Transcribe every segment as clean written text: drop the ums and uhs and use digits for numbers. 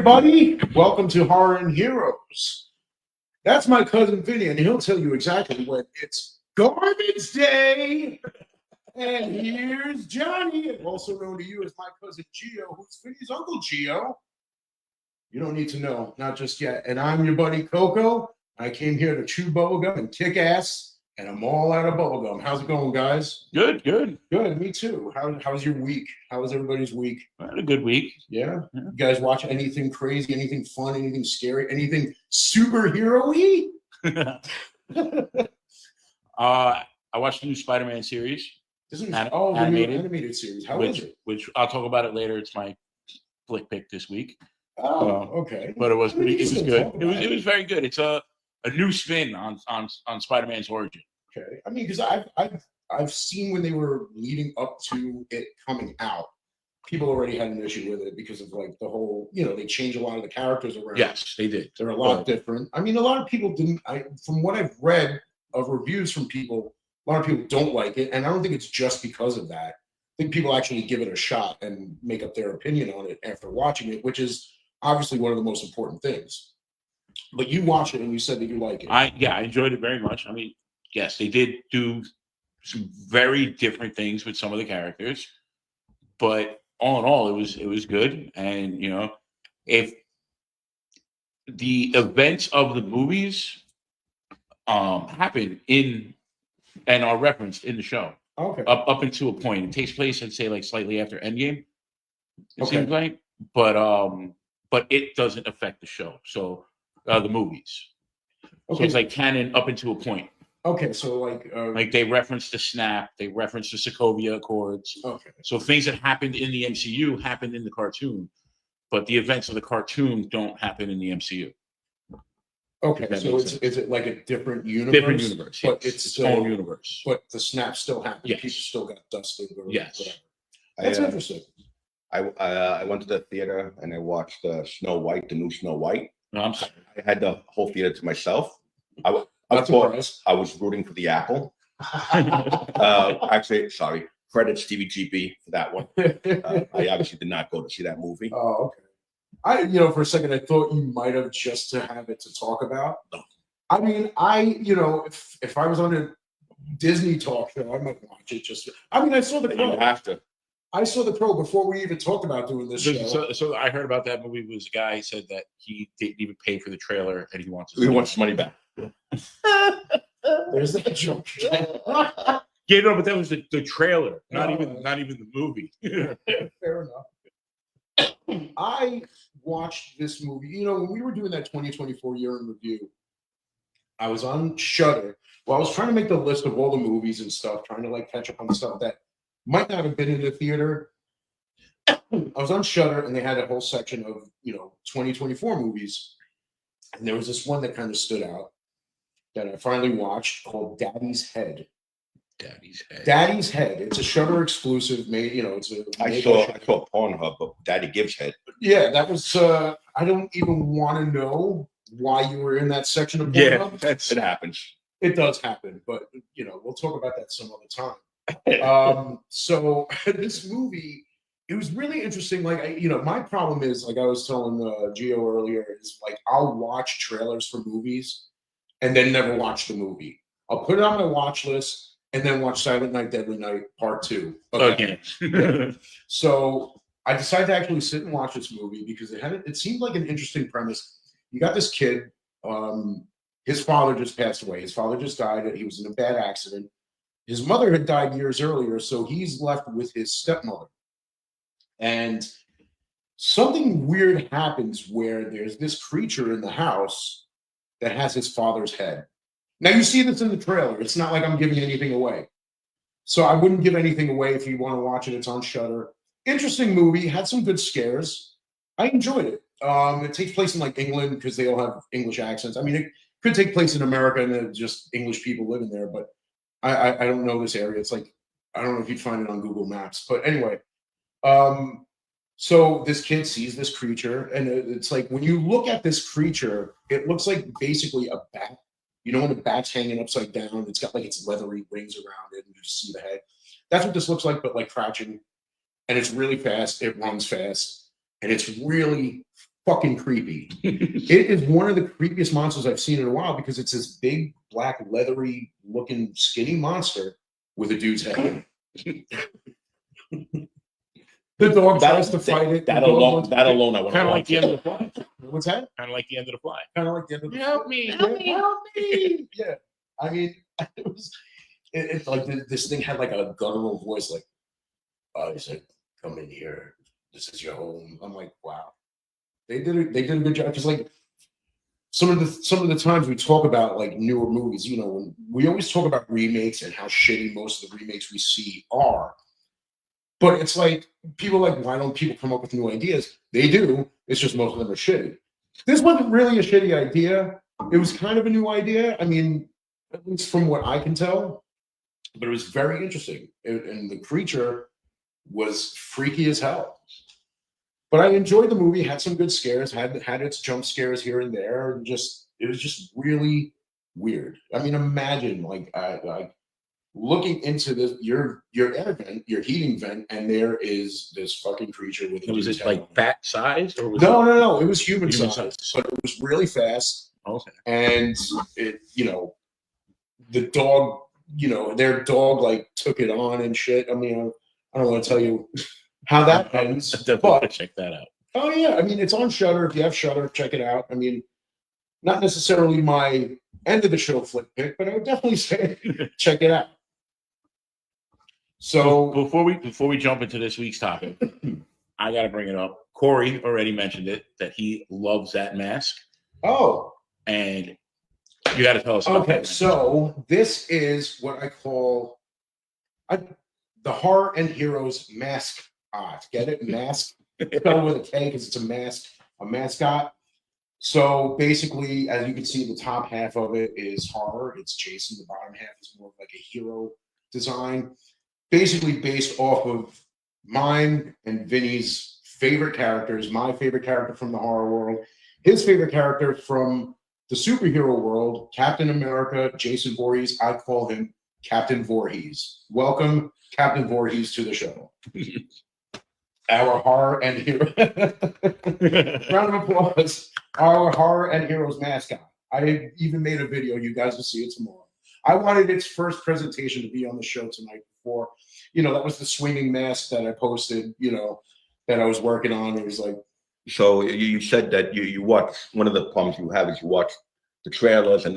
everybody. Welcome to Horror and Heroes. That's my cousin Vinny, and he'll tell you exactly when it's garbage day. And here's Johnny, also known to you as my cousin Gio, who's Vinny's Uncle Gio. You don't need to know, not just yet. And I'm your buddy Coco. I came here to chew bubblegum and kick ass, and I'm all out of bubblegum. How's it going, guys? Good. Good, me too. How's your week? How was everybody's week? I had a good week. Yeah? You guys watch anything crazy, anything fun, anything scary, anything superhero-y? I watched the new Spider-Man series. The new animated series. How is it? Which I'll talk about it later. It's my flick pick this week. Oh, okay. But it was good. It was very good. It's a new spin on Spider-Man's origin. Okay. I mean, because I've seen when they were leading up to it coming out, people already had an issue with it because of like the whole, they changed a lot of the characters around. Yes, they did. They're a lot different. I mean, a lot of people didn't. From what I've read of reviews from people, a lot of people don't like it, and I don't think it's just because of that. I think people actually give it a shot and make up their opinion on it after watching it, which is obviously one of the most important things. But you watch it and you said that you like it. I enjoyed it very much. I mean, yes, they did do some very different things with some of the characters, but all in all, it was good. And if the events of the movies happen in and are referenced in the show, okay, up until a point, it takes place, I'd say, like slightly after Endgame. It seems like, but it doesn't affect the show. So the movies. Okay. So it's like canon up until a point. Okay, so like they reference the Snap, they reference the Sokovia Accords. Okay. So things that happened in the MCU happened in the cartoon, but the events of the cartoon don't happen in the MCU. Okay, so is it like a different universe? Different universe, but yes. It's own universe. But the Snap still happened. Yes. People still got dusted. Or yes. Whatever. That's interesting. I went to the theater and I watched Snow White, the new Snow White. No, I'm sorry. I had the whole theater to myself. I was rooting for the apple. Actually, sorry. Credits Stevie GB for that one. I obviously did not go to see that movie. Oh, okay. For a second, I thought you might have just to have it to talk about. No. I mean, if I was on a Disney talk show, I might watch it. I saw the Crow. You have to. I saw the Crow before we even talked about doing this show. So I heard about that movie. Was a guy who said that he didn't even pay for the trailer and he wants his money back. There's that joke. Yeah, no, but that was the trailer, not even the movie. Fair enough. I watched this movie. When we were doing that 2024 year in review, I was on Shudder. Well, I was trying to make the list of all the movies and stuff, trying to catch up on the stuff that might not have been in the theater. I was on Shudder, and they had a whole section of 2024 movies, and there was this one that kind of stood out that I finally watched called Daddy's Head. Daddy's Head. It's a Shudder exclusive. I saw Pornhub, but Daddy Gives Head. Yeah, that was. I don't even want to know why you were in that section of Pornhub. Yeah, it happens. It does happen, but we'll talk about that some other time. So this movie, it was really interesting. My problem is, like I was telling Gio earlier, is I'll watch trailers for movies and then never watch the movie. I'll put it on my watch list and then watch Silent Night, Deadly Night Part 2. Okay. Yeah. So I decided to actually sit and watch this movie because it seemed like an interesting premise. You got this kid. His father just passed away. His father just died. He was in a bad accident. His mother had died years earlier, so he's left with his stepmother. And something weird happens where there's this creature in the house that has his father's head. Now, you see this in the trailer. It's not like I'm giving anything away. So I wouldn't give anything away if you want to watch it. It's on Shudder. Interesting movie. Had some good scares. I enjoyed it. It takes place in England because they all have English accents. I mean, it could take place in America and then just English people living there, but I don't know this area. It's I don't know if you'd find it on Google Maps. But anyway, so this kid sees this creature, and it's when you look at this creature, it looks like basically a bat. When the bat's hanging upside down, it's got its leathery rings around it, and you just see the head. That's what this looks like, but crouching. And it's really fast. It runs fast. And it's really fucking creepy. It is one of the creepiest monsters I've seen in a while because it's this big, black, leathery looking, skinny monster with a dude's head. The dog tries to fight it. That alone, I want Kind to of like watch the it. end of the fly. What's that? Kind of like the end of the fly. Kind of like the end of the Help me! Help me! Yeah, I mean, it's like this thing had like a guttural voice, like, "I said, come in here. This is your home." I'm like, wow, they did a good job. Just like some of the times we talk about like newer movies, you know, when we always talk about remakes and how shitty most of the remakes we see are. But it's like people are like, why don't people come up with new ideas? They do. It's just most of them are shitty. This wasn't really a shitty idea. It was kind of a new idea. I mean, at least from what I can tell, but it was very interesting. And the creature was freaky as hell. But I enjoyed the movie. Had some good scares. Had its jump scares here and there. And it was just really weird. I mean, imagine like looking into this, your air vent, your heating vent, and there is this fucking creature with. Was it like bat sized or was No. It was human Human sized, sized. but it was really fast. Okay. And it, you know, the dog, you know, their dog like took it on and shit. I mean, I don't want to tell you how that ends, but Check that out. oh yeah, I mean, it's on Shudder. If you have Shudder, check it out. I mean, not necessarily my end of the show flick pick, but I would definitely say check it out. So before we jump into this week's topic, I got to bring it up. Corey already mentioned it that he loves that mask, oh, and you got to tell us. About okay, that. so this is what I call the Horror and Heroes mascot. Get it? Mask. Spelled with a K because it's a mascot. So basically, as you can see, the top half of it is horror. It's Jason. The bottom half is more of like a hero design. Basically based off of mine and Vinny's favorite characters, my favorite character from the horror world, his favorite character from the superhero world, Captain America, Jason Voorhees. I call him Captain Voorhees. Welcome, Captain Voorhees, to the show. Our horror and hero. Round of applause. Our horror and heroes mascot. I even made a video. You guys will see it tomorrow. I wanted its first presentation to be on the show tonight before, you know, that was the swinging mask that I posted, you know, that I was working on. It was like. So you said that you watch, one of the problems you have is you watch the trailers and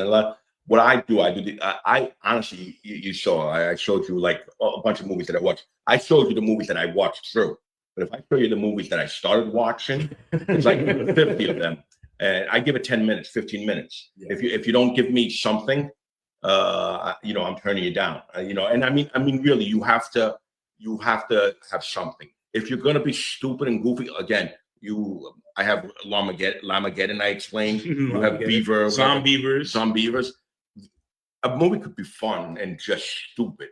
what I do, I honestly, you saw, I showed you like a bunch of movies that I watched. I showed you the movies that I watched through. But if I show you the movies that I started watching, it's like 50 of them. And I give it 10 minutes, 15 minutes. Yeah. If you don't give me something, you know, I'm turning you down. You know, and I mean, really, you have to have something. If you're gonna be stupid and goofy, again, I have Lamageddon. I explained. You have Beaver, Zombievers. A movie could be fun and just stupid.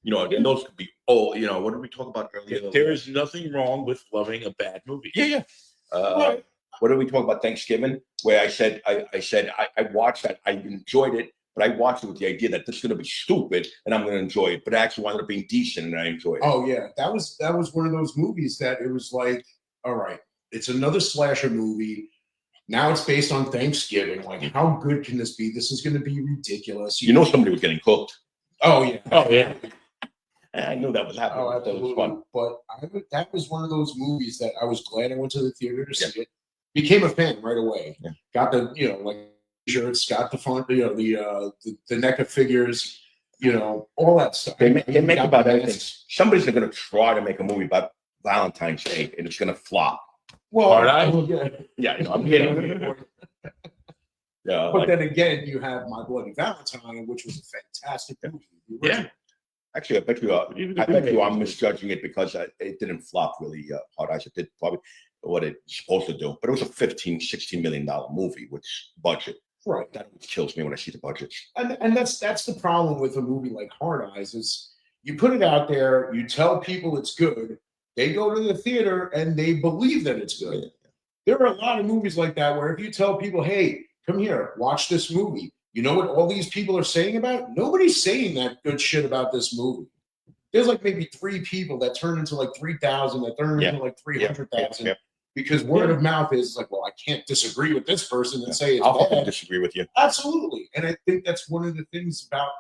You know, and those could be. Oh, you know, what did we talk about earlier? There is nothing wrong with loving a bad movie. Yeah. What did we talk about Thanksgiving? Where I said I watched that. I enjoyed it. But I watched it with the idea that this is going to be stupid and I'm going to enjoy it. But it actually wound up being decent and I enjoyed it. Oh, yeah. That was one of those movies that it was like, all right, it's another slasher movie. Now it's based on Thanksgiving. Like, how good can this be? This is going to be ridiculous. You know somebody was getting cooked. Oh, yeah. Oh, yeah. I knew that was happening. Oh, That absolutely. was fun. But that was one of those movies that I was glad I went to the theater to see it. Became a fan right away. Yeah. Got the, you know, like, shirts, got the font, you know, the NECA figures, you know, all that stuff. They make Got about the anything. masks. Somebody's going to try to make a movie about Valentine's Day and it's going to flop. Well, Hard Eye? yeah. Yeah, you know, I'm kidding. Yeah, But then again, you have My Bloody Valentine, which was a fantastic movie. The original. actually, I bet you I'm misjudging it because it didn't flop really hard as it did probably what it's supposed to do. But it was a $15-16 million movie, which budget. Right. That kills me when I see the budgets. And that's the problem with a movie like Hard Eyes is you put it out there, you tell people it's good, they go to the theater and they believe that it's good. There are a lot of movies like that where if you tell people, hey, come here, watch this movie, you know what all these people are saying about it? Nobody's saying that good shit about this movie. There's like maybe 3 people that turn into like 3,000, that turn into like 300,000. because word of mouth is like, well, I can't disagree with this person and say it's I'll fucking bad. disagree with you. Absolutely. And I think that's one of the things about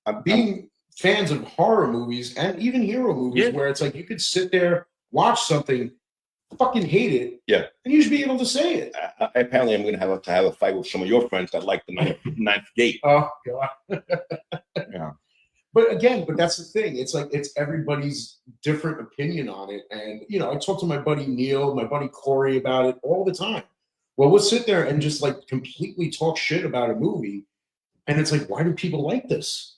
I'm being fans of horror movies and even hero movies, Yeah. where it's like you could sit there, watch something, fucking hate it, Yeah. and you should be able to say it. Apparently, I'm going to have a fight with some of your friends that like the ninth Gate. Oh god. Yeah. But that's the thing. It's like it's everybody's different opinion on it. And you know, I talk to my buddy Neil, my buddy Corey about it all the time. Well, we'll sit there and just like completely talk shit about a movie, and it's like, why do people like this?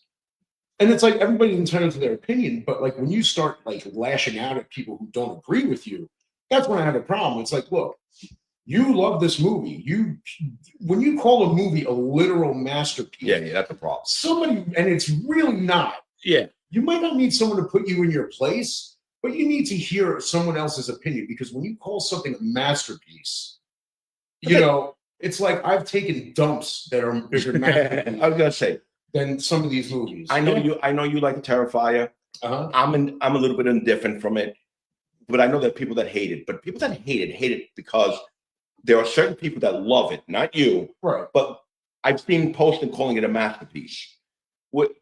And it's like everybody's entitled to their opinion, but like when you start like lashing out at people who don't agree with you, that's when I have a problem. It's like, look, you love this movie. When you call a movie a literal masterpiece, Yeah, that's a problem. somebody, and it's really not. Yeah. You might not need someone to put you in your place, but you need to hear someone else's opinion, because when you call something a masterpiece, you know, it's like I've taken dumps that are bigger I masterpieces was going to say, than some of these movies. I know you like Terrifier. Uh-huh. I'm a little bit indifferent from it, but I know there are people that hate it. But people that hate it because there are certain people that love it, not you. Right. But I've seen posting calling it a masterpiece.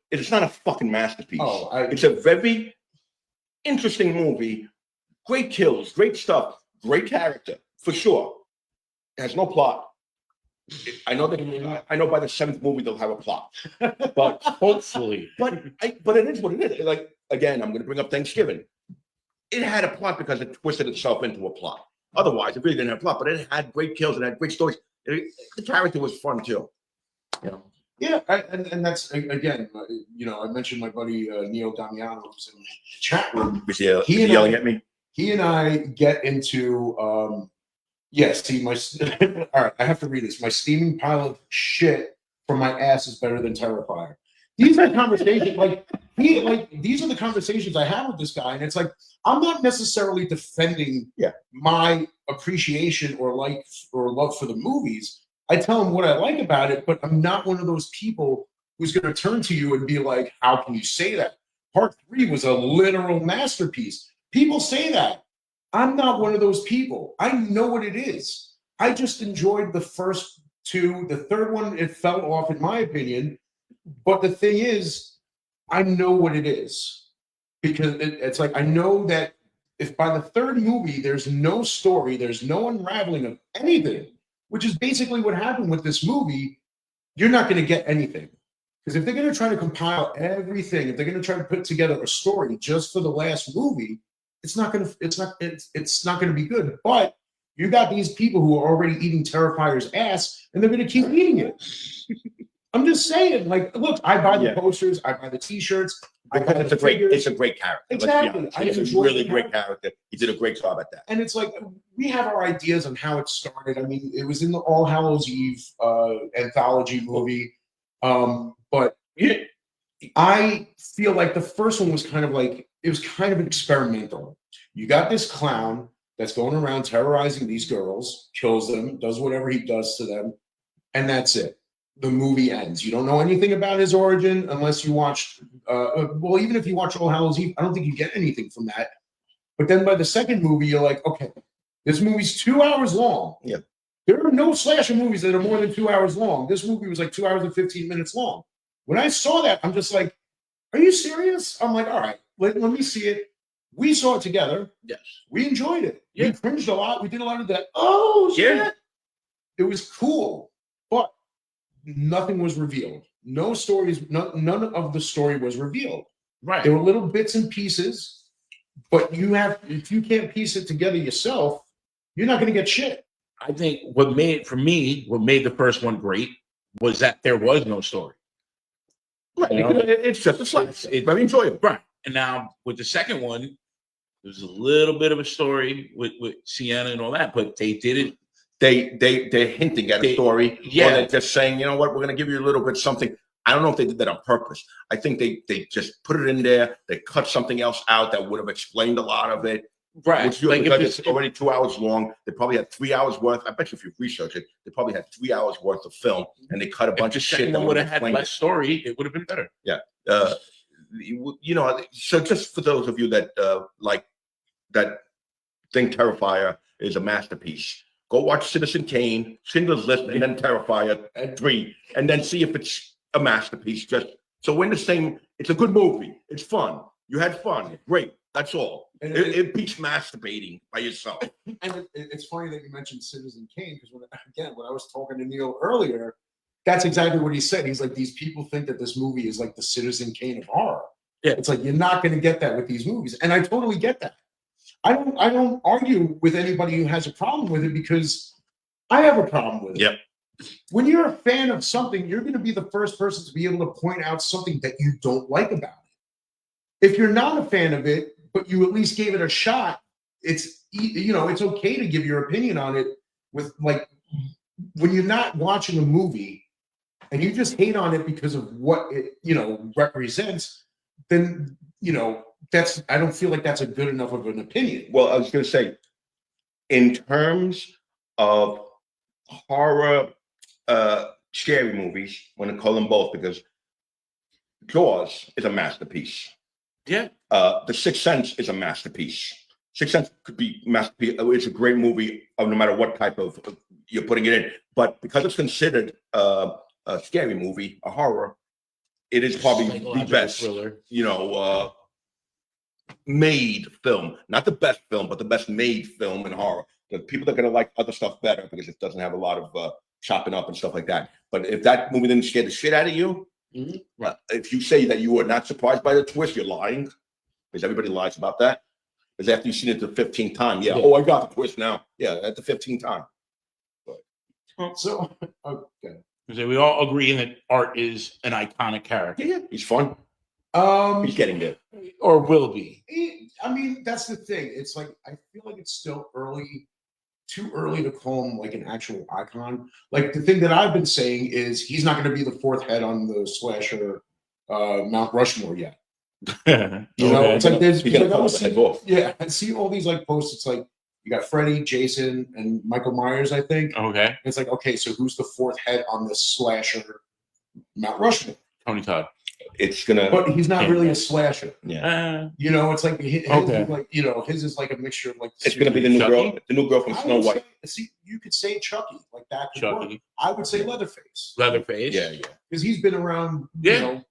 It's not a fucking masterpiece. Oh, It's a very interesting movie. Great kills, great stuff, great character for sure. It has no plot. I know by the 7th movie they'll have a plot, but Hopefully. but it is what it is. Like again, I'm going to bring up Thanksgiving. It had a plot because it twisted itself into a plot. Otherwise, it really didn't have a plot. But it had great kills and had great stories. The character was fun too. You know? Yeah, and that's again, you know, I mentioned my buddy Neil Damiano, who's in the chat room. Was he He and yelling I- at me? He and I get into yes, see my all right, I have to read this. My steaming pile of shit from my ass is better than Terrifier. These are the conversations these are the conversations I have with this guy, and it's like I'm not necessarily defending my appreciation or love for the movies. I tell him what I like about it, but I'm not one of those people who's going to turn to you and be like, how can you say that? Part 3 was a literal masterpiece. People say that. I'm not one of those people. I know what it is. I just enjoyed the first 2. The third one, it fell off, in my opinion. But the thing is, I know what it is. Because it's like, I know that if by the 3rd movie, there's no story, there's no unraveling of anything, which is basically what happened with this movie, you're not going to get anything. Because if they're going to try to compile everything, if they're going to try to put together a story just for the last movie, it's not going to be good. But you got these people who are already eating Terrifier's ass, and they're going to keep eating it. I'm just saying, like, look, I buy the posters, I buy the T-shirts, I buy Because the figures. it's a great character. Exactly. Let's be honest. He's a really great character. He did a great job at that. And it's like we have our ideas on how it started. I mean, it was in the All Hallows Eve anthology movie, but I feel like the first one was kind of like it was kind of experimental. You got this clown that's going around terrorizing these girls, kills them, does whatever he does to them, and that's it. The movie ends. You don't know anything about his origin unless you watched. Well, even if you watch All Hallows Eve, I don't think you get anything from that. But then by the second movie, you're like, okay, this movie's 2 hours long. Yeah. There are no slasher movies that are more than 2 hours long. This movie was like 2 hours and 15 minutes long. When I saw that, I'm just like, are you serious? I'm like, all right, let me see it. We saw it together. Yes. We enjoyed it. Yeah. We cringed a lot. We did a lot of that. Oh, shit. Yeah. It was cool. But nothing was revealed. No stories, none of the story was revealed. Right. There were little bits and pieces, but if you can't piece it together yourself, you're not going to get shit. I think what made the first one great was that there was no story. Right. You know? It's just a slash. It's very enjoyable. Right. And now with the second one, there's a little bit of a story with Sienna and all that, but they did it. They're hinting at a story. Yeah. Or they're just saying, you know what, we're going to give you a little bit something. I don't know if they did that on purpose. I think they just put it in there. They cut something else out that would have explained a lot of it. Right. Which Like because it's already 2 hours long. They probably had 3 hours worth. I bet you if you research it, they probably had 3 hours worth of film, and they cut a bunch of shit. That would have had less story. It would have been better. Yeah. You know, so just for those of you that like that think Terrifier is a masterpiece. Go watch Citizen Kane, Schindler's List, and then Terrifier at 3, and then see if it's a masterpiece. Just so we're in the same. It's a good movie. It's fun. You had fun. Great. That's all. And It beats masturbating by yourself. And it's funny that you mentioned Citizen Kane because when I was talking to Neil earlier, that's exactly what he said. He's like, these people think that this movie is like the Citizen Kane of horror. Yeah. It's like you're not going to get that with these movies, and I totally get that. I don't argue with anybody who has a problem with it because I have a problem with it. Yep. When you're a fan of something, you're going to be the first person to be able to point out something that you don't like about it. If you're not a fan of it, but you at least gave it a shot, it's okay to give your opinion on it. With like when you're not watching a movie and you just hate on it because of what it represents, then I don't feel like that's a good enough of an opinion. Well, I was going to say, in terms of horror, scary movies, I'm going to call them both because Jaws is a masterpiece. Yeah. The Sixth Sense is a masterpiece. Sixth Sense could be masterpiece. It's a great movie, no matter what type of you're putting it in. But because it's considered a scary movie, a horror, it is probably the best. Thriller. Made film, not the best film, but the best made film in horror. The people are going to like other stuff better because it doesn't have a lot of chopping up and stuff like that. But if that movie didn't scare the shit out of you, if you say that you were not surprised by the twist, you're lying, because everybody lies about that. Because after you've seen it the 15th time, oh, I got the twist now. Yeah, at the 15th time. So, okay. We all agree that Art is an iconic character. Yeah, he's fun. He's getting there. Or will be. I mean, that's the thing. It's like I feel like it's still too early to call him like an actual icon. Like the thing that I've been saying is he's not going to be the fourth head on the slasher Mount Rushmore yet. It's like there's I see all these like posts. It's like you got Freddy, Jason, and Michael Myers, I think. Okay. And it's like, okay, so who's the fourth head on the slasher Mount Rushmore? Tony Todd. It's gonna, but he's not really a slasher. Yeah. It's like his is like a mixture of like. It's gonna be the new girl from Snow White. See, you could say Chucky, like that. Chucky. Work. I would say Leatherface. Leatherface. Yeah. Because he's been around,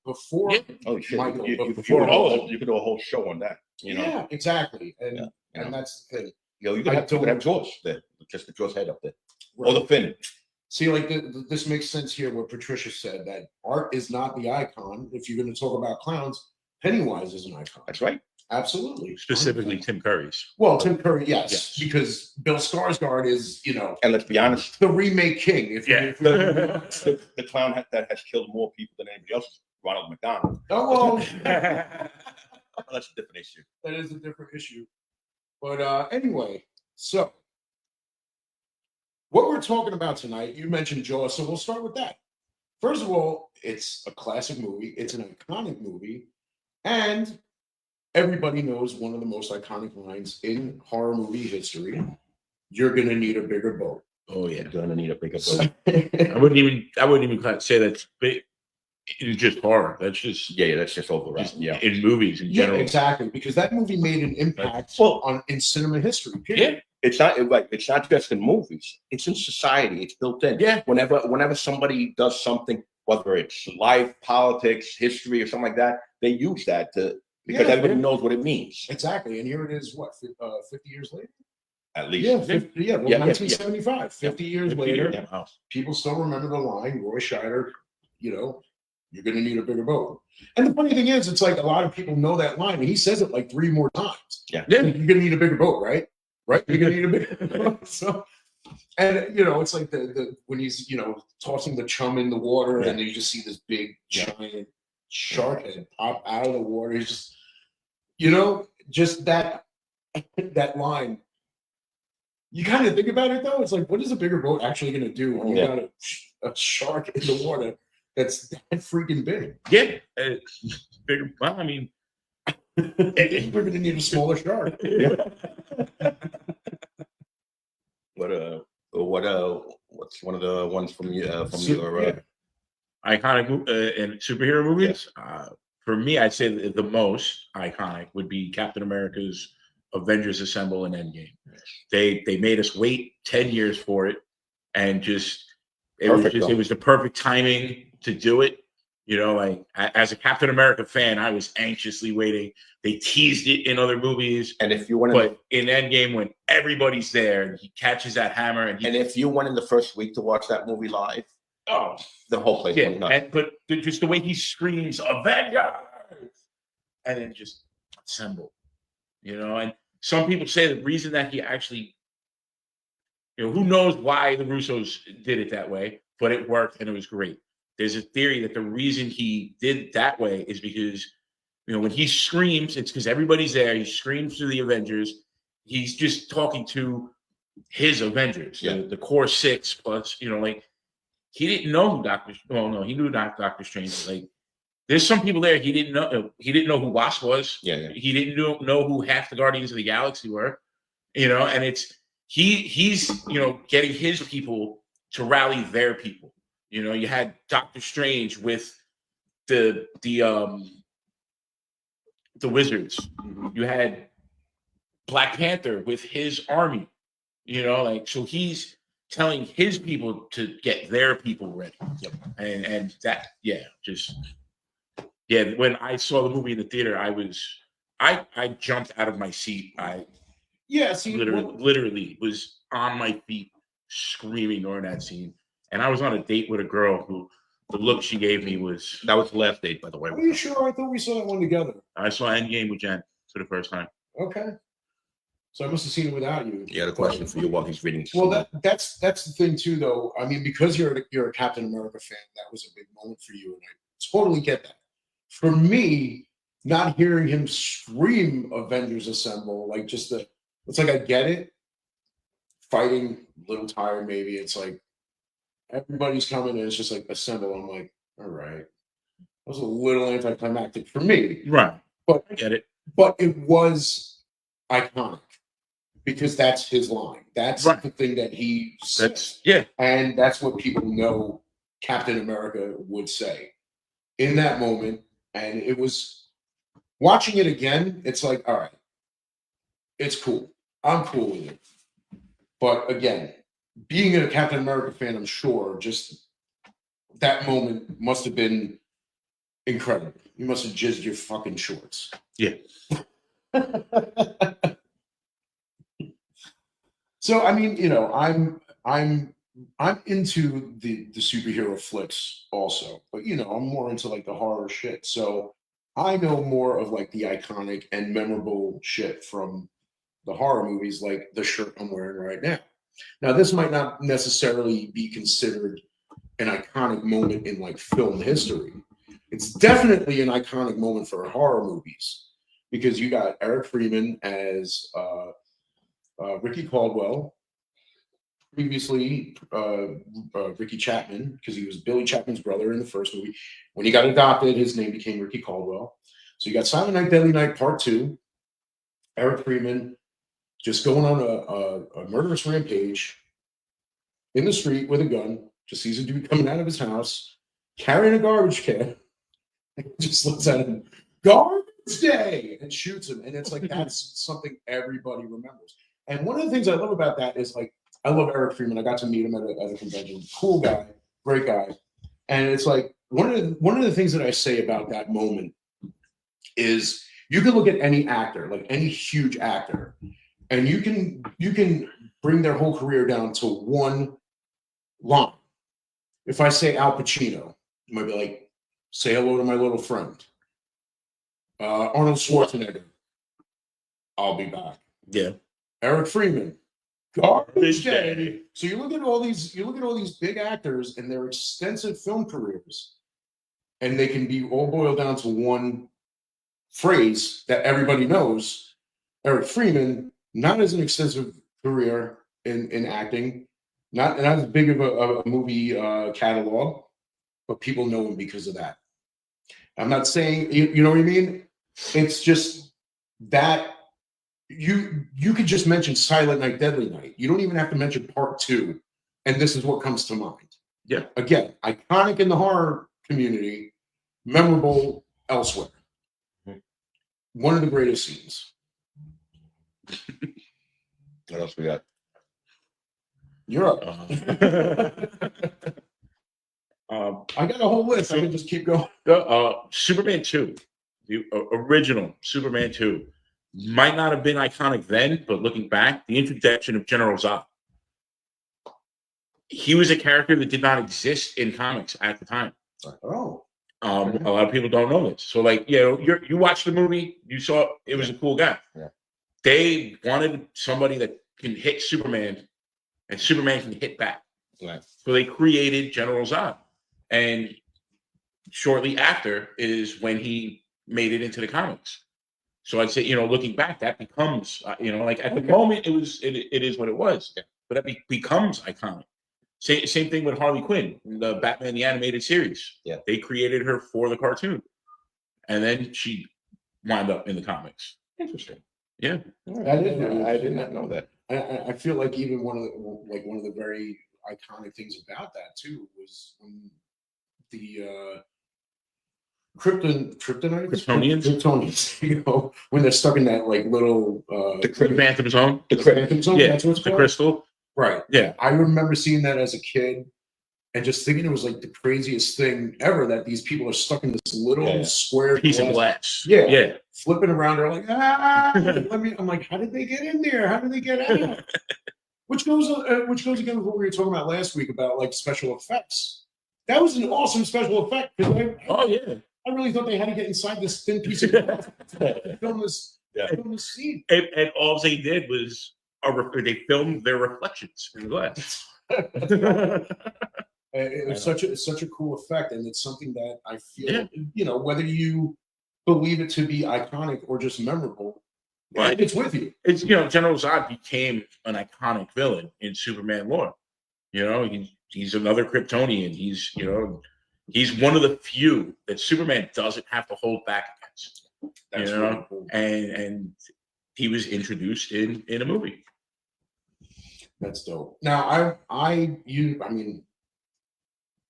before. Yeah. Oh shit! Michael, you could do a whole show on that. Yeah, exactly, and that's the thing. You could have Jaws there, just the Jaws head up there, or the fin. See, like this makes sense here. What Patricia said, that Art is not the icon. If you're going to talk about clowns, Pennywise is an icon. That's right. Absolutely. Specifically, Tim Curry's. Well, Tim Curry, yes, because Bill Skarsgård is, And let's be honest, the remake king. The clown that has killed more people than anybody else is Ronald McDonald. Oh, well, that's a different issue. That is a different issue. But anyway, so what we're talking about tonight, you mentioned Jaws, so we'll start with that. First of all, it's a classic movie. It's an iconic movie. And everybody knows one of the most iconic lines in horror movie history. You're going to need a bigger boat. Oh, yeah. You're going to need a bigger boat. I wouldn't even say that's big. It's just horror. That's just that's just overall. In movies in general. Exactly, because that movie made an impact in cinema history. Period. Yeah, it's not just in movies. It's in society. It's built in. Yeah. Whenever somebody does something, whether it's life, politics, history, or something like that, they use that because everybody knows what it means. Exactly, and here it is. What 50 years later? At least. 1975. 50 years later, Wow. People still remember the line. Roy Scheider, you're going to need a bigger boat. And the funny thing is, it's like a lot of people know that line, and he says it like 3 more times. Yeah. You're going to need a bigger boat, right? Right? You're going to need a bigger boat. So, and it's like the when he's tossing the chum in the water, and you just see this big giant shark head pop out of the water. He's just, just that line. You kind of think about it though. It's like, what is a bigger boat actually going to do when you got a shark in the water that's that freaking big? Yeah, it's bigger. Well, I mean, we're going to need a smaller shark. What's one of the ones from your iconic in superhero movies? For me, I'd say the most iconic would be Captain America's Avengers Assemble and Endgame. They made us wait 10 years for it, and it was the perfect timing to do it. You know, like as a Captain America fan, I was anxiously waiting. They teased it in other movies, And if you went, but in Endgame, when everybody's there and he catches that hammer, and if you went in the first week to watch that movie live, oh the whole place went nuts. but just the way he screams Avengers, and then just assemble, you know. And some people say the reason that he actually, you know, who knows why the Russos did it that way, but it worked and it was great. There's a theory that the reason he did that way is because, you know, when he screams, it's because everybody's there. He screams to the Avengers. He's just talking to his Avengers, the core six plus, you know, like he didn't know who he knew Doctor Strange. Like there's some people there he didn't know. He didn't know who Wasp was. Yeah. He didn't know who half the Guardians of the Galaxy were, you know, and it's he's you know, getting his people to rally their people. You know, you had Doctor Strange with the wizards. You had Black Panther with his army. You know, like so he's telling his people to get their people ready. And that when I saw the movie in the theater, I jumped out of my seat. Literally was on my feet screaming during that scene. And I was on a date with a girl who the look she gave me was... That was the last date, by the way. Are you sure? I thought we saw that one together. I saw Endgame with Jen for the first time. Okay. So I must have seen it without you. Yeah, the question for you while he's reading. Well, that's the thing too, though. I mean, because you're a Captain America fan, that was a big moment for you, and I totally get that. For me, not hearing him scream "Avengers Assemble," like it's like I get it. Fighting, a little tired, maybe. It's like everybody's coming, and it's just like assemble. I'm like, all right. That was a little anticlimactic for me, right? But I get it. But it was iconic. Because that's his line. That's the thing that he says. And that's what people know Captain America would say in that moment. And it was watching it again, it's like, all right, it's cool. I'm cool with it. But again, being a Captain America fan, I'm sure just that moment must have been incredible. You must have jizzed your fucking shorts. Yeah. So I mean, you know, I'm into the superhero flicks also, but you know, I'm more into like the horror shit. So I know more of like the iconic and memorable shit from the horror movies, like the shirt I'm wearing right now. Now, this might not necessarily be considered an iconic moment in like film history. It's definitely an iconic moment for horror movies because you got Eric Freeman as Ricky Caldwell, previously Ricky Chapman, because he was Billy Chapman's brother in the first movie. When he got adopted, his name became Ricky Caldwell. So you got Silent Night, Deadly Night Part 2, Eric Freeman just going on a murderous rampage in the street with a gun, just sees a dude coming out of his house, carrying a garbage can, and just looks at him, garbage day, and shoots him. And it's like, that's something everybody remembers. And one of the things I love about that is like, I love Eric Freeman. I got to meet him at a convention. Cool guy, great guy. And it's like one of the things that I say about that moment is you can look at any actor, like any huge actor, and you can bring their whole career down to one line. If I say Al Pacino, you might be like, say hello to my little friend. Arnold Schwarzenegger, I'll be back. Yeah. Eric Freeman, garbage day. So you look at all these big actors and their extensive film careers, and they can be all boiled down to one phrase that everybody knows. Eric Freeman, not as an extensive career in acting, not as big of a movie catalog, but people know him because of that. I'm not saying you know what I mean. It's just that. You could just mention Silent Night, Deadly Night. You don't even have to mention Part 2, and this is what comes to mind. Yeah. Again, iconic in the horror community, memorable elsewhere. One of the greatest scenes. What else we got? You're up. I got a whole list. I can just keep going. Superman 2, the original Superman 2, might not have been iconic then, but looking back, the introduction of General Zod. He was a character that did not exist in comics at the time. Oh. A lot of people don't know this. So, like, you watched the movie, you saw it was a cool guy. Yeah. They wanted somebody that can hit Superman, and Superman can hit back. Right. So they created General Zod, and shortly after is when he made it into the comics. So I'd say, looking back, that becomes, like at the moment it is what it was, but that becomes iconic. Same thing with Harley Quinn, the Batman the Animated Series. Yeah, they created her for the cartoon, and then she wound up in the comics. Interesting. Yeah, I did not know that. I feel like even one of the very iconic things about that too was when the Kryptonians, when they're stuck in that like little the Phantom Zone. The Phantom Zone, yeah, that's what it's the called. crystal. Right. Yeah. I remember seeing that as a kid and just thinking it was like the craziest thing ever that these people are stuck in this little square piece of glass. Yeah. Yeah. Flipping around. They're like, I'm like, how did they get in there? How did they get out? Which goes again with what we were talking about last week about like special effects. That was an awesome special effect. I really thought they had to get inside this thin piece of glass to film this scene. And all they did was they filmed their reflections in the glass. It's such a cool effect, and it's something that I feel, whether you believe it to be iconic or just memorable, right? It's with you. It's General Zod became an iconic villain in Superman lore. He's another Kryptonian. He's one of the few that Superman doesn't have to hold back against. That's really cool. And he was introduced in a movie. That's dope. Now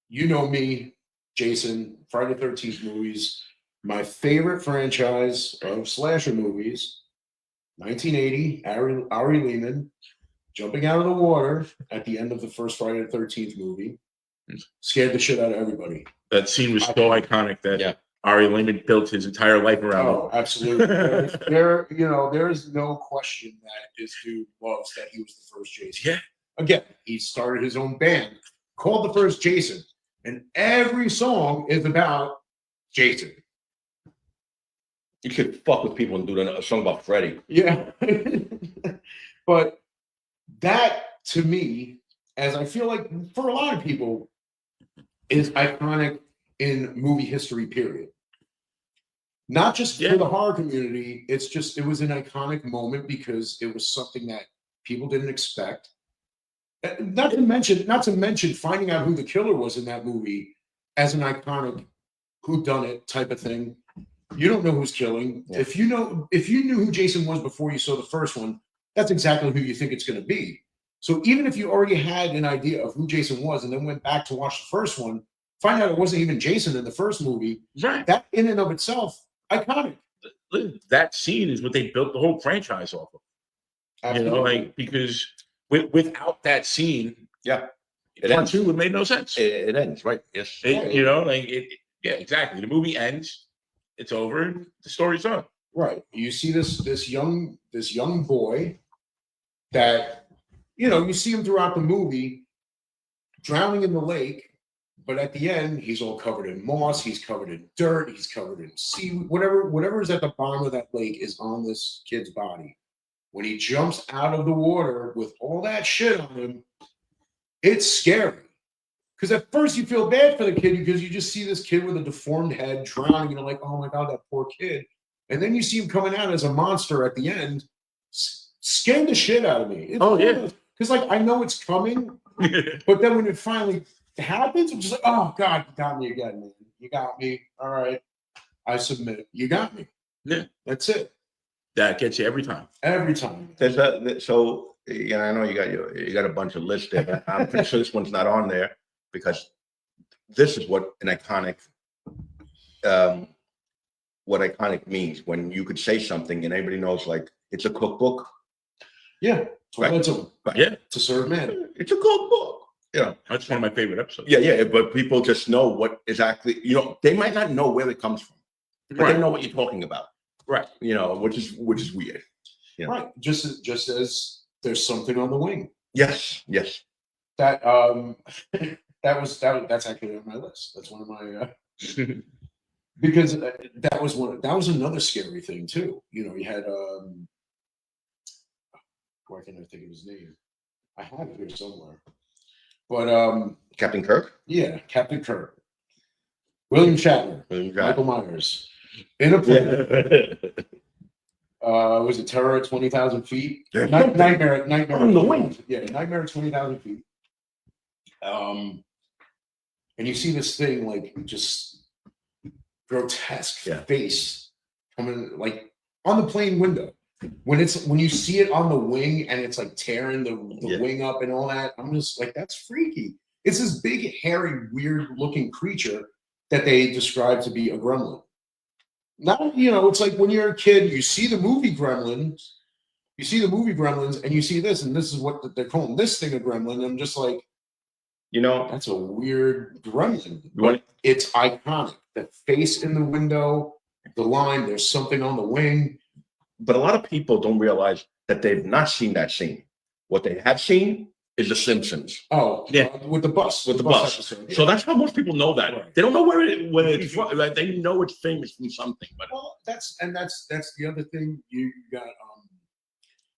you know me, Jason, Friday the 13th movies, my favorite franchise of slasher movies, 1980, Ari Lehman jumping out of the water at the end of the first Friday the 13th movie, scared the shit out of everybody. That scene was so iconic that Ari Lehman built his entire life around it. Oh, absolutely. There's no question that this dude loves that he was the first Jason. Yeah. Again, he started his own band called The First Jason, and every song is about Jason. You could fuck with people and do a song about Freddy. Yeah. But that, to me, as I feel like for a lot of people, is iconic in movie history, period. Not just for the horror community, it was an iconic moment because it was something that people didn't expect. Not to mention finding out who the killer was in that movie as an iconic whodunit type of thing. You don't know who's killing. Yeah. If you knew who Jason was before you saw the first one, that's exactly who you think it's going to be. So even if you already had an idea of who Jason was and then went back to watch the first one, find out it wasn't even Jason in the first movie. Right. That in and of itself, iconic. That scene is what they built the whole franchise off of. Absolutely. Because without that scene, part two would made no sense. It ends, right? Yes. Exactly. The movie ends, it's over, the story's done. Right. You see this young boy that you see him throughout the movie drowning in the lake, but at the end he's all covered in moss, he's covered in dirt, he's covered in seaweed, whatever is at the bottom of that lake is on this kid's body. When he jumps out of the water with all that shit on him, it's scary. Because at first you feel bad for the kid because you just see this kid with a deformed head drowning, and you're like, oh my God, that poor kid. And then you see him coming out as a monster at the end, scared the shit out of me. Because I know it's coming, but then when it finally happens, I'm just like, oh God, you got me again, man. You got me. All right. I submit. You got me. Yeah. That's it. That gets you every time. Every time. I know you got a bunch of lists there, but I'm pretty sure this one's not on there because this is what an iconic what iconic means when you could say something and everybody knows, like, it's a cookbook Yeah, that's what Right. led to him, Yeah, to serve man. It's a good book. Yeah. that's one of my favorite episodes. Yeah, but people just know what exactly, they might not know where it comes from, but Right. they know what you're talking about. Right. Which is weird. Yeah. Right. Just as there's something on the wing. Yes. That that's actually on my list. That's one of my because that was another scary thing too. You had why can't I think of his name? I have it here somewhere. But Captain Kirk. yeah, Captain Kirk, William Shatner, Michael Myers, in a plane. Was it Terror at 20,000 feet? Nightmare On the wing. Yeah, Nightmare at 20,000 feet. And you see this thing like just grotesque face coming like on the plane window. When you see it on the wing and it's like tearing the wing up and all that, I'm just like, that's freaky. It's this big, hairy, weird looking creature that they describe to be a gremlin. Now, it's like when you're a kid, you see the movie Gremlins, and you see this, and this is what they're calling this thing a gremlin. And I'm just like, that's a weird gremlin. But it's iconic. The face in the window, the line, there's something on the wing. But a lot of people don't realize that they've not seen that scene. What they have seen is The Simpsons. Oh, yeah, with the bus. With the bus. Episode, yeah. So that's how most people know that. Right. They don't know where it's from. Like, they know it's famous from something. But well, that's the other thing. You got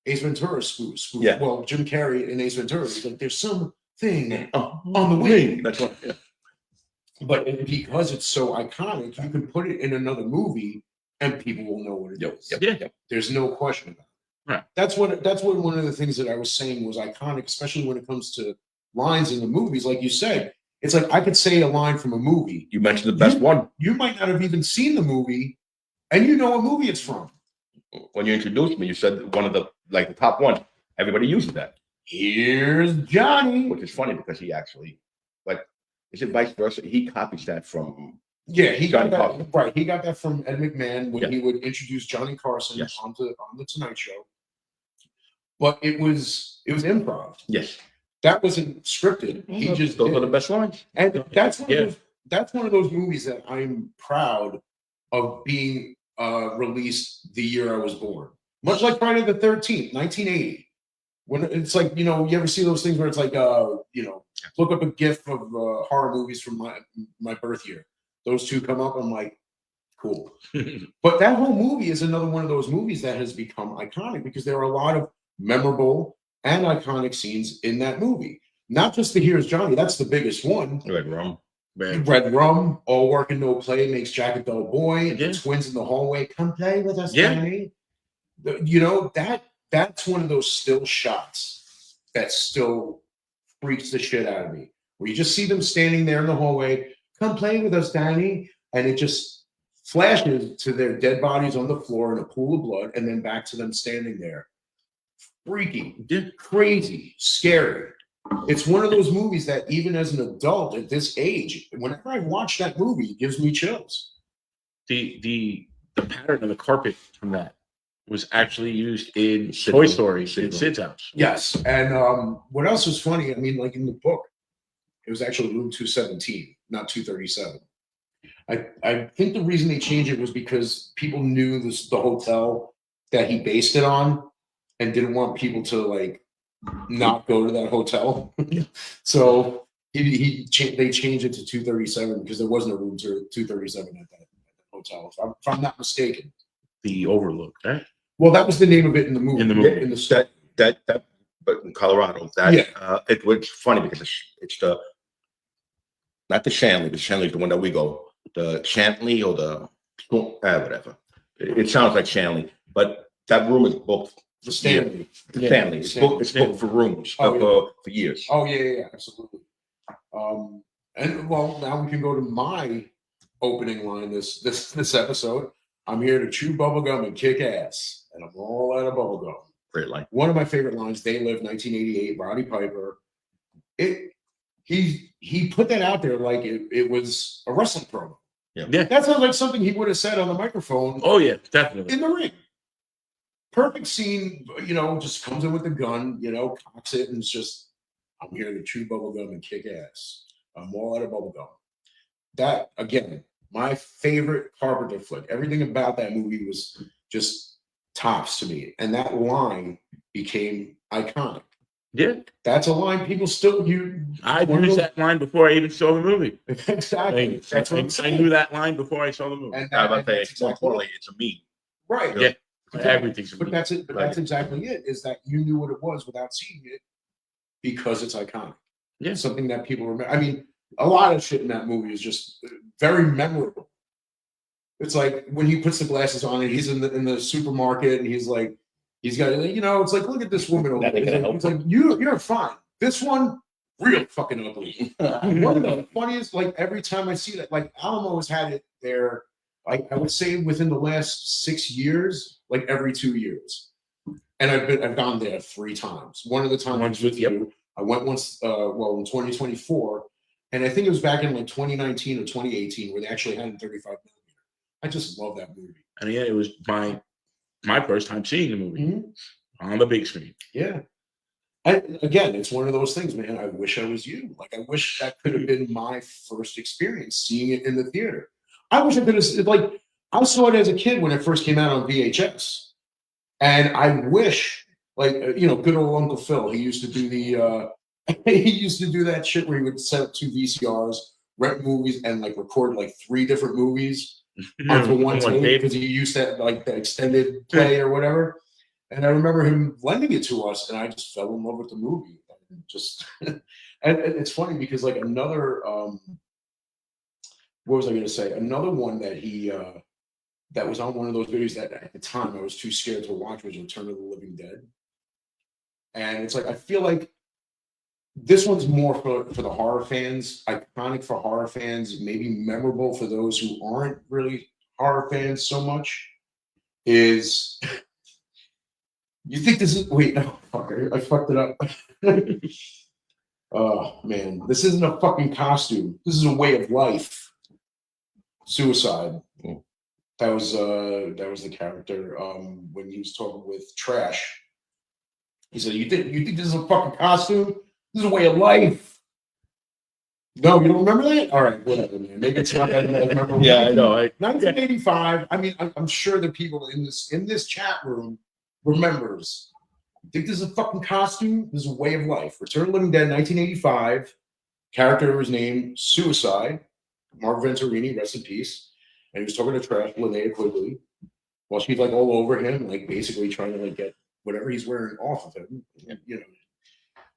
Ace Ventura spoof. Yeah. Well, Jim Carrey in Ace Ventura, he's like, there's something on the wing. That's right. Yeah. But because it's so iconic, you can put it in another movie and people will know what it is. Yep. There's no question about it. Right. That's what one of the things that I was saying was iconic, especially when it comes to lines in the movies. Like you said, it's like I could say a line from a movie. You mentioned the best one. You might not have even seen the movie, and you know what movie it's from. When you introduced me, you said one of the top one. Everybody uses that. Here's Johnny. Which is funny because he actually, is it vice versa? He copies that from. Yeah, he got Johnny that Carson. right. He got that from Ed McMahon when Yeah. he would introduce Johnny Carson Yes. on the Tonight Show. But it was improv. Yes. That wasn't scripted. He just those did are the it. best lines. And that's one of those movies that I'm proud of being released the year I was born. Much like Friday the 13th, 1980. When it's like, you ever see those things where it's like, look up a GIF of horror movies from my birth year. Those two come up, I'm like, cool. But that whole movie is another one of those movies that has become iconic because there are a lot of memorable and iconic scenes in that movie. Not just the Here's Johnny, that's the biggest one. Red Rum. Red Rum, All Work and No Play makes Jack a dull boy. Yeah. The twins in the hallway, come play with us, Yeah. Danny. That's one of those still shots that still freaks the shit out of me. Where you just see them standing there in the hallway, come play with us, Danny, and it just flashes to their dead bodies on the floor in a pool of blood, and then back to them standing there. Freaky, crazy, scary. It's one of those movies that even as an adult at this age, whenever I watch that movie, it gives me chills. The pattern of the carpet from that was actually used in Toy Story in Sid's house. Yes, and what else was funny? I mean, like in the book, it was actually room 217, not 237. I think the reason they changed it was because people knew the hotel that he based it on, and didn't want people to not go to that hotel. So they changed it to 237 because there wasn't a room to 237 at that hotel, if I'm not mistaken. The Overlook, right? Well, that was the name of it in the movie. In the movie. In the That but in Colorado, it was funny because it's the not the Shanley. The Shanley is the one that we go. The Chantley or the whatever. It sounds like Shanley, but that room is booked. The Stanley. The Stanley. It's booked for rooms for years. Oh yeah, absolutely. And well, now we can go to my opening line this episode. I'm here to chew bubblegum and kick ass, and I'm all out of bubblegum. Great line. One of my favorite lines, They Live, 1988, Roddy Piper. He put that out there like it was a wrestling promo. Yeah. That sounds like something he would have said on the microphone Oh yeah, definitely. in the ring. perfect scene, you know, just comes in with the gun, you know, cocks it, and it's just, I'm here to chew bubble gum and kick ass. I'm all out of bubble gum. That again, my favorite Carpenter flick. Everything about that movie was just tops to me, and that line became iconic. Yeah, That's a line people still use. I used that line before I even saw the movie. Exactly. Like, That's what I'm I saying. knew that line before I saw the movie. And I was that, about to say, that's more exactly importantly, it's a meme. right. Yeah, But everything's. But that's it. But Right. that's exactly it. Is that you knew what it was without seeing it because it's iconic. Yeah. It's something that people remember. I mean, a lot of shit in that movie is just very memorable. It's like when he puts the glasses on and he's in the supermarket and he's like, he's got, you know, it's like, look at this woman over That there. ain't gonna help It's like, you're fine. This one, real fucking ugly. One of the funniest, like every time I see that, like Alamo has had it there, I would say within the last 6 years, like every 2 years. And I've gone there 3 times. One of the times Once was with with- yep. you. I went once, well, in 2024, and I think it was back in like 2019 or 2018 where they actually had it in 35 millimeter. I just love that movie. And yeah, it was my first time seeing the movie Mhm. on the big screen. Yeah. And again, it's one of those things, man. I wish I was you. Like, I wish that could have been my first experience seeing it in the theater. I wish I could have, like, I saw it as a kid when it first came out on VHS. And I wish, like, you know, good old Uncle Phil, he used to do he used to do that shit where he would set up 2 VCRs, rent movies, and like record like 3 different movies onto one tape because he used that like the extended play or whatever. And I remember him lending it to us, and I just fell in love with the movie. Just and it's funny because like another what was I going to say? Another one that he that was on one of those videos that at the time I was too scared to watch was Return of the Living Dead. And it's like I feel like this one's more for the horror fans, iconic for horror fans, maybe memorable for those who aren't really horror fans so much. Is you think this is wait, no, fuck, I fucked it up. Oh man, this isn't a fucking costume. This is a way of life. Suicide. That was the character when he was talking with Trash. He said, You think this is a fucking costume? This is a way of life. No, you don't remember that? All right, whatever, man. Maybe it's not that memorable. Yeah, I know. 1985. I mean, I'm sure the people in this chat room remembers. You think this is a fucking costume? This is a way of life. Return of the Living Dead, 1985. Character was named Suicide. Mark Venturini, rest in peace. And he was talking to Trash, Linnea Quigley, while she's like all over him, like basically trying to like get whatever he's wearing off of him. You know,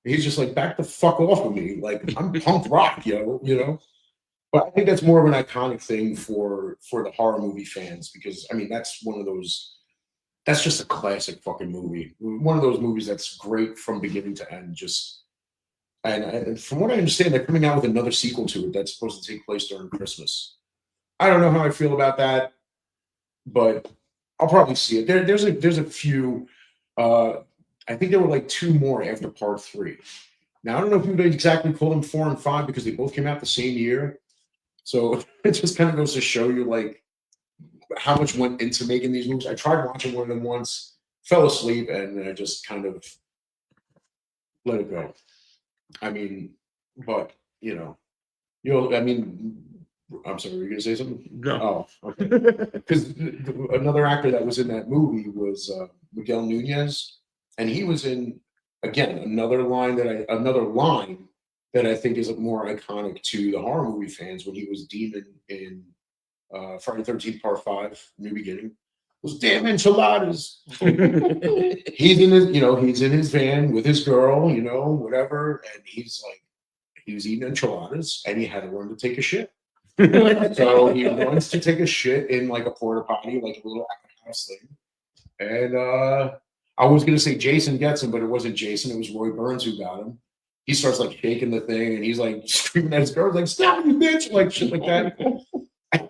he's just like, back the fuck off of me. Like, I'm punk rock, yo, you know? But I think that's more of an iconic thing for the horror movie fans because, I mean, that's one of those, that's just a classic fucking movie. One of those movies that's great from beginning to end. Just, and from what I understand, they're coming out with another sequel to it that's supposed to take place during Christmas. I don't know how I feel about that, but I'll probably see it. There's a few. I think there were like 2 more after part 3. Now I don't know if you would exactly call them 4 and 5 because they both came out the same year. So it just kind of goes to show you like how much went into making these movies. I tried watching one of them once, fell asleep, and I just kind of let it go. I mean, but I mean. I'm sorry, were you gonna say something? No. Oh, okay. Because another actor that was in that movie was Miguel Nunez, and he was in again another line that I think is more iconic to the horror movie fans when he was Demon in Friday the 13th Part 5, New Beginning. Those damn enchiladas. He's in his van with his girl, whatever, and he was eating enchiladas, and he had to learn to take a shit. So he wants to take a shit in like a porta potty, like a little outhouse thing. And I was gonna say Jason gets him, but it wasn't Jason, it was Roy Burns who got him. He starts like shaking the thing and he's like screaming at his girl, like, stop you bitch, like shit like that.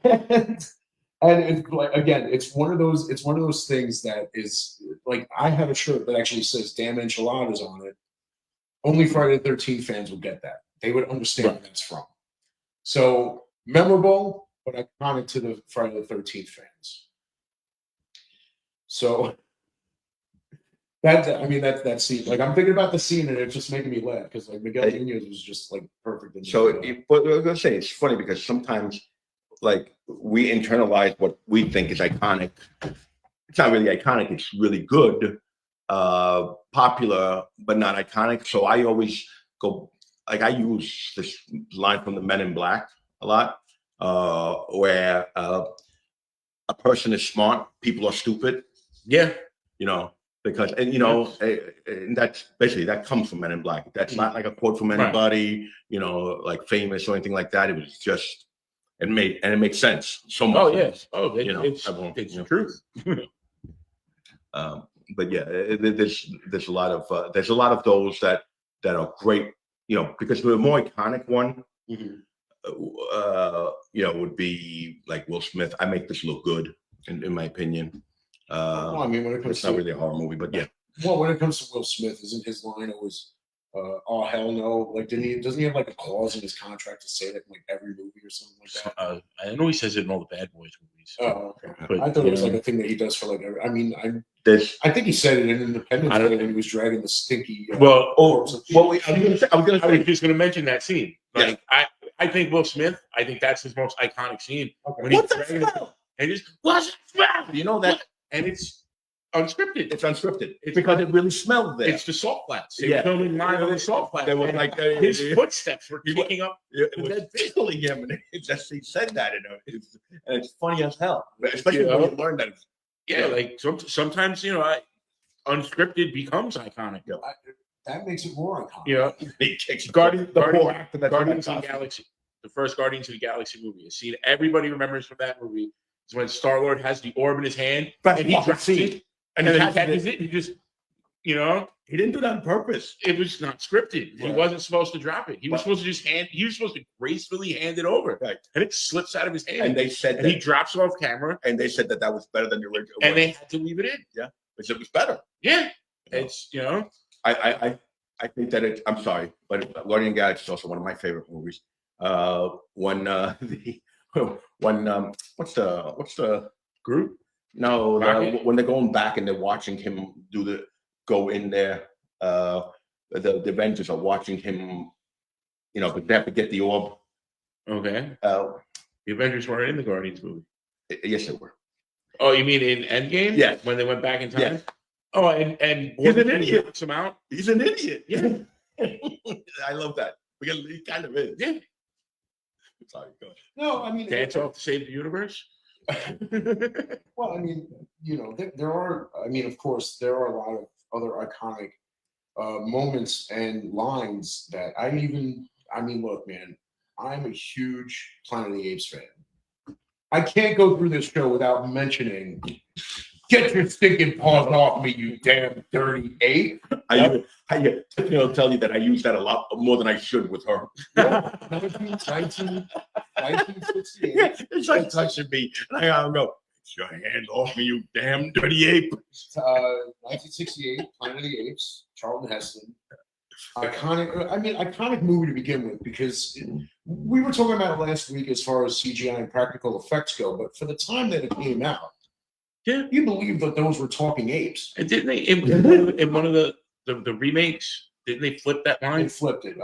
and it's like again, it's one of those things that is like I have a shirt that actually says damn enchiladas on it. Only Friday the 13th fans would get that. They would understand where that's from. So memorable, but iconic to the Friday the 13th fans. So I mean, that scene. Like, I'm thinking about the scene, and it's just making me laugh because like Miguel Nunez was just like perfect. In So, the, but I was gonna say it's funny because sometimes, like, we internalize what we think is iconic. It's not really iconic. It's really good, popular, but not iconic. So I always go like I use this line from the Men in Black a lot, where a person is smart, people are stupid. Yeah. You know, because and that's basically that comes from Men in Black. That's not like a quote from anybody, like famous or anything like that. It was just it makes sense so much. Oh yes. Oh, it's the truth. But yeah, there's a lot of those that are great. Because the more iconic one, would be like Will Smith. I make this look good, in my opinion. well, I mean, when it comes It's not really a horror movie, but yeah. Well, when it comes to Will Smith, isn't his line always, "Oh hell no"? Like, doesn't he have like a clause in his contract to say that in like every movie or something like that? I know he says it in all the Bad Boys movies. Oh, okay. But, I thought it was like a thing that he does for like. I mean, I think he said it in Independence Day when he was dragging the stinky. I was say, just going to mention that scene. Like, I think Will Smith. I think that's his most iconic scene. Okay. When he's dragging it, and just what's the smell? You know that. And it's unscripted. It's unscripted. It's because it really smelled there. It's the salt flats. They were filming live on the salt flats. There was like his footsteps were kicking up. It was killing him, and he said that, and it's funny as hell, especially when you learn that. Like sometimes unscripted becomes iconic. That makes it more iconic. He kicks Guardians of the Galaxy, the first Guardians of the Galaxy movie. A scene everybody remembers from that movie is when Star-Lord has the orb in his hand and he drops it, and then he catches it. He just, he didn't do that on purpose. It was not scripted. Right. He wasn't supposed to drop it. He was supposed to just he was supposed to gracefully hand it over. Right. And it slips out of his hand. And they said he drops it off camera. And they said that was better than the original. And they had to leave it in. Yeah. Because it was better. Yeah. It's, I think that I'm sorry, but Guardian of the Galaxy is also one of my favorite movies. What's the group? No, when they're going back and they're watching him go in there, the Avengers are watching him, but they have to get the orb. Okay. The Avengers weren't in the Guardians movie. Yes, they were. Oh, you mean in Endgame? Yeah. When they went back in time? Yeah. Oh, and he's an idiot. Knocks him out. He's an idiot. Yeah. I love that. Because he kind of is. Yeah. Sorry, go ahead. No, I mean, dance off to save the universe. Well, I mean, there are. I mean, of course, there are a lot of other iconic moments and lines that I mean, look, man, I'm a huge Planet of the Apes fan. I can't go through this show without mentioning, "Get your stinking paws off me, you damn dirty ape." Tiffany will tell you that I use that a lot more than I should with her. 1968. Yeah, it's like touching me. And I go, "Get your hand off me, you damn dirty ape." 1968, Planet of the Apes, Charlton Heston. Iconic movie to begin with, because we were talking about it last week as far as CGI and practical effects go, but for the time that it came out, you believe that those were talking apes. And didn't they in one of the remakes? Didn't they flip that line? They flipped it.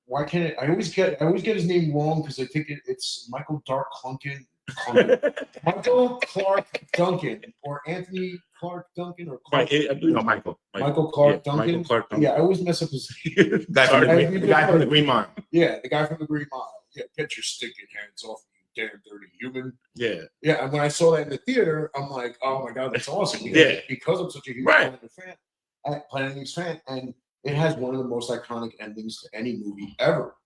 Why can't it? I always get his name wrong because I think it's Michael Dark Clunkin. Michael Clark Duncan or Anthony Clark Duncan or Clark. Michael Clark Duncan. Michael Clark Duncan. Yeah, I always mess up his name. The guy from the Green Mile. Yeah, the guy from the Green Mile. Yeah, get your stinking hands off me, you damn dirty human. Yeah. Yeah, and when I saw that in the theater, I'm like, oh my God, that's awesome. Because I'm such a huge Planet of the Apes fan, and it has one of the most iconic endings to any movie ever.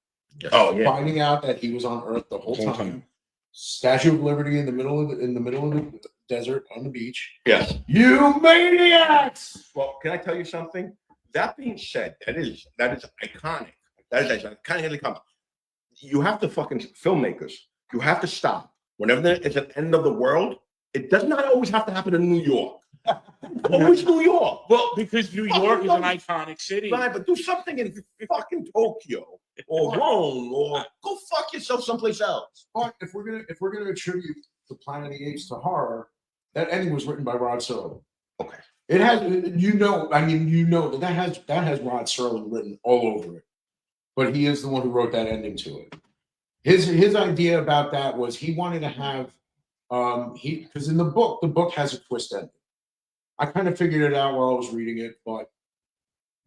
Oh yeah. Finding out that he was on Earth the whole time. Statue of Liberty in the middle of the desert on the beach. Yes. You maniacs! Well, can I tell you something? That being said, that is iconic. That is iconic. You have to fucking filmmakers. You have to stop. Whenever there is an end of the world, it does not always have to happen in New York. Always New York. Well, because New York is an iconic city. Right, but do something in fucking Tokyo or Rome, or go fuck yourself someplace else. But if we're gonna attribute the Planet of the Apes to horror, that ending was written by Rod Serling. Okay. It has, I mean, that has Rod Serling written all over it, but he is the one who wrote that ending to it. His idea about that was he wanted to have, because in the book has a twist ending. I kind of figured it out while I was reading it, but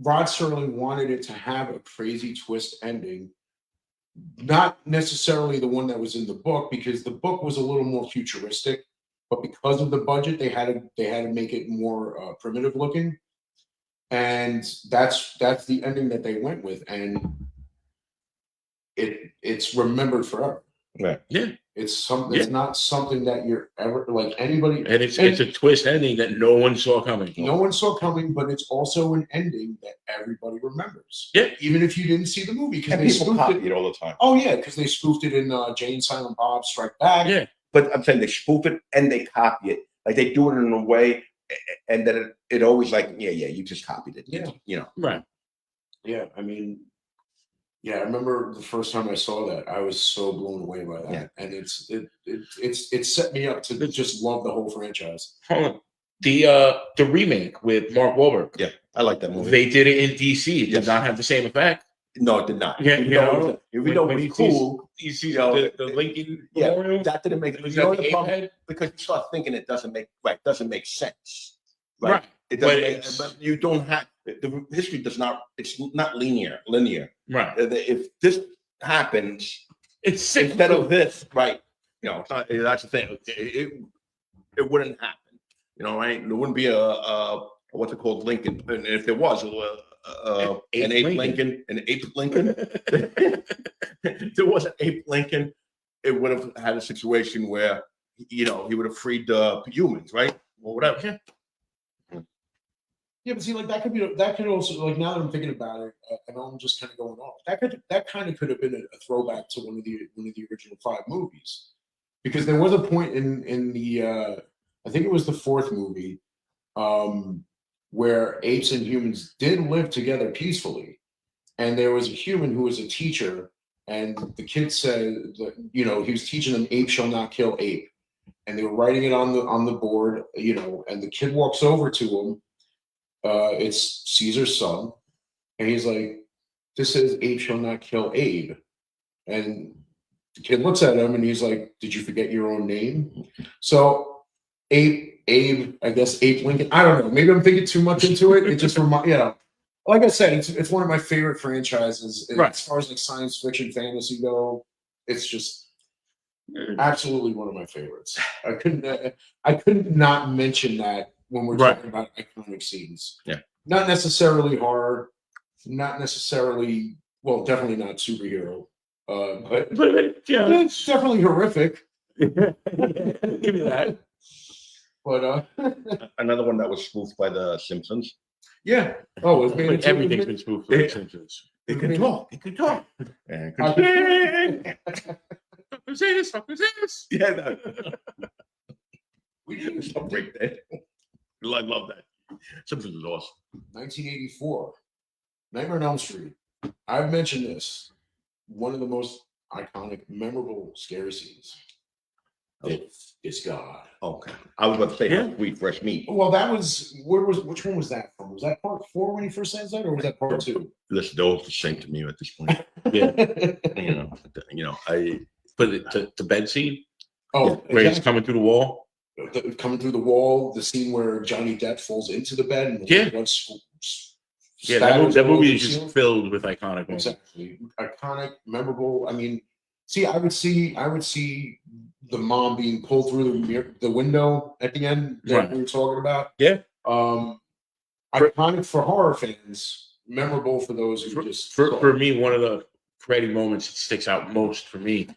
Rod Serling wanted it to have a crazy twist ending, not necessarily the one that was in the book, because the book was a little more futuristic. But because of the budget, they had to make it more primitive looking, and that's the ending that they went with, and it's remembered forever. Right. Yeah. It's something. It's not something that you're ever like anybody. And it's a twist ending that no one saw coming. No one saw coming, but it's also an ending that everybody remembers. Yeah. Even if you didn't see the movie, because And they people spoofed copy it. it all the time. Oh yeah, because they spoofed it in Jay and Silent Bob Strike Back. Yeah. But I'm saying they spoof it and they copy it. Like they do it in a way, and then it always like, yeah, you just copied it. Yeah. You know. Right. Yeah, I mean, yeah, I remember the first time I saw that, I was so blown away by that, Yeah. and it set me up to just love the whole franchise. Hold on. The remake with Mark Wahlberg. Yeah, I like that movie. They did it in DC. It Yes. did not have the same effect. No, it did not. Yeah, Even though it was cool, You see You know, the Lincoln yeah, Memorial. that didn't make It was you know at the the problem? head. Because you start thinking it doesn't make sense. Right. It But doesn't. But you don't have the history does not. It's not linear. Right. If this happens It's sick. instead of this, right? You know, it's not, that's the thing. It wouldn't happen. You know, right? There wouldn't be a what's it called, Lincoln. And if there was an ape Lincoln, if there was an ape Lincoln, it would have had a situation where he would have freed the humans, right? Or whatever. Yeah, but see, like that could also, like, now that I'm thinking about it, I know I'm just kind of going off. That kind of could have been a throwback to one of the original 5 movies, because there was a point in the I think it was the 4th movie, where apes and humans did live together peacefully, and there was a human who was a teacher, and the kid said that, he was teaching them ape shall not kill ape, and they were writing it on the board, and the kid walks over to him. It's Caesar's son, and he's like, "This says ape shall not kill Abe," and the kid looks at him and he's like, "Did you forget your own name?" So Abe, I guess Abe Lincoln. I don't know. Maybe I'm thinking too much into it. It just like I said, it's one of my favorite franchises. Right. As far as like science fiction, fantasy go, it's just absolutely one of my favorites. I couldn't not mention that when we're Right. talking about iconic scenes. Yeah. Not necessarily horror, not necessarily, well, definitely not superhero. But But yeah, it's definitely horrific. give me that. But Another one that was spoofed by the Simpsons. yeah. Oh, it's But everything's been spoofed for the Yeah. Simpsons. It can talk. It can talk. And Who's this? Who's this? yeah, no. we did Stop right there. I love that. Simpsons is awesome. 1984, Nightmare on Elm Street. I've mentioned this. One of the most iconic, memorable scary scenes. It's God. Okay. I was about to say Yeah. Sweet Fresh Meat. Well, which one was that from? Was that part 4 when he first says that, or was that part 2? Listen, they're all the same to me at this point. Yeah. But the bed scene Oh, where he's exactly. coming through the wall. Coming through the wall, the scene where Johnny Depp falls into the bed and Yeah. blood Yeah, spatters that all over movie the is just ceiling. filled with iconic moments. Exactly. Iconic, memorable. I mean, I would see the mom being pulled through the window at the end that Right. we were talking about. Yeah. Iconic for horror fans, memorable for those who just For me, one of the Freddy moments that sticks out most for me,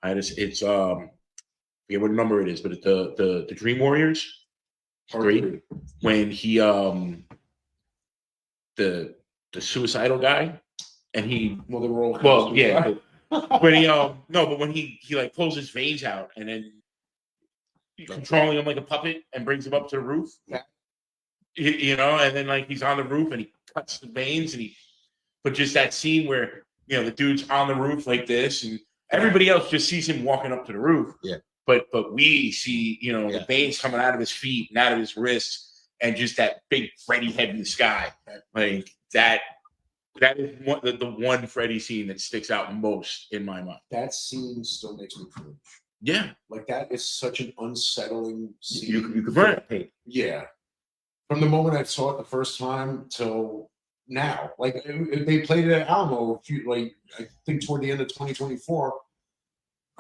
it's I forget what number it is, but it's the Dream Warriors Part 3, when he the suicidal guy, and he Well, they were all well yeah when he but when he like pulls his veins out and then controlling him like a puppet and brings him up to the roof, Yeah. And then like he's on the roof and he cuts the veins but just that scene where the dude's on the roof like this and everybody else just sees him walking up to the roof. Yeah. But we see, Yeah. the veins coming out of his feet and out of his wrists, and just that big Freddy head in the sky. Like that is the one Freddy scene that sticks out most in my mind. That scene still makes me cringe. Yeah. Like that is such an unsettling scene. You could feel the Right. pain. Yeah. From the moment I saw it the first time till now, like they played it at Alamo. I think toward the end of 2024.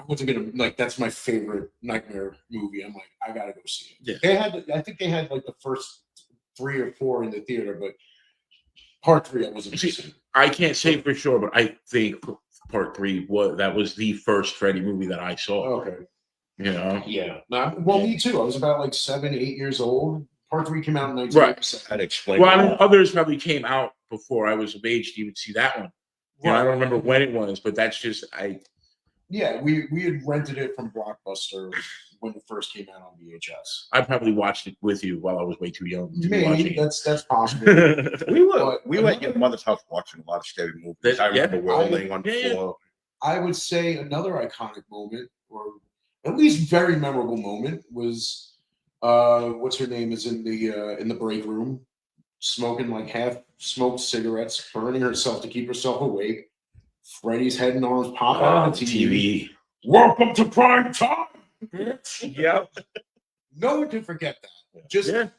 I wasn't gonna like. That's my favorite nightmare movie. I'm like, I gotta go see it. Yeah. They had. I think they had like the first 3 or 4 in the theater, but part 3 I wasn't. See, seeing. I can't say for sure, but I think part 3 was the first Freddy movie that I saw. Okay. You know. Yeah. Well, me too. I was about like 7, 8 years old. Part 3 came out in 1987. That explains. Well, I mean, others probably came out before I was of age to even see that one. You know, I don't remember when it was, but that's just Yeah, we had rented it from Blockbuster when it first came out on VHS. I probably watched it with you while I was way too young to be Maybe watching that's possible. it. We were But at your mother's house watching a lot of scary movies. That- I remember yeah. we were laying on the Yeah. floor. I would say another iconic moment, or at least very memorable moment, was what's her name is in the break room, smoking like half smoked cigarettes, burning herself to keep herself awake. Freddy's head and arms pop out on the TV. Welcome to prime time. Yeah. No one can forget that. Just Yeah.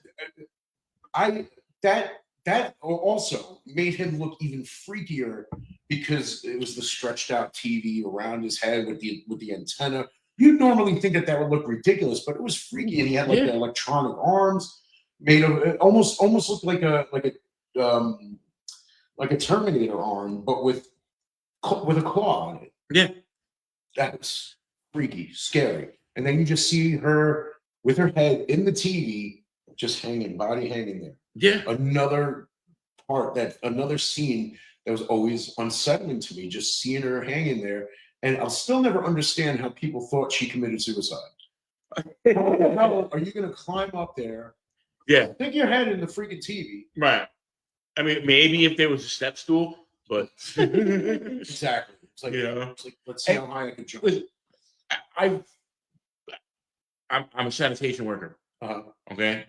that also made him look even freakier because it was the stretched out TV around his head with the antenna. You'd normally think that would look ridiculous, but it was freaky, and he had like the electronic arms made of it almost looked like a Terminator arm, but with a claw on it. Yeah. That was freaky, scary. And then you just see her with her head in the TV, just body hanging there. Yeah. Another scene that was always unsettling to me, just seeing her hanging there. And I'll still never understand how people thought she committed suicide. How are you going to climb up there? Yeah. Stick your head in the freaking TV. Right. I mean, maybe if there was a step stool, but Exactly. It's like, you know, it's like, let's see how high I can jump. listen, I'm a sanitation worker. Okay,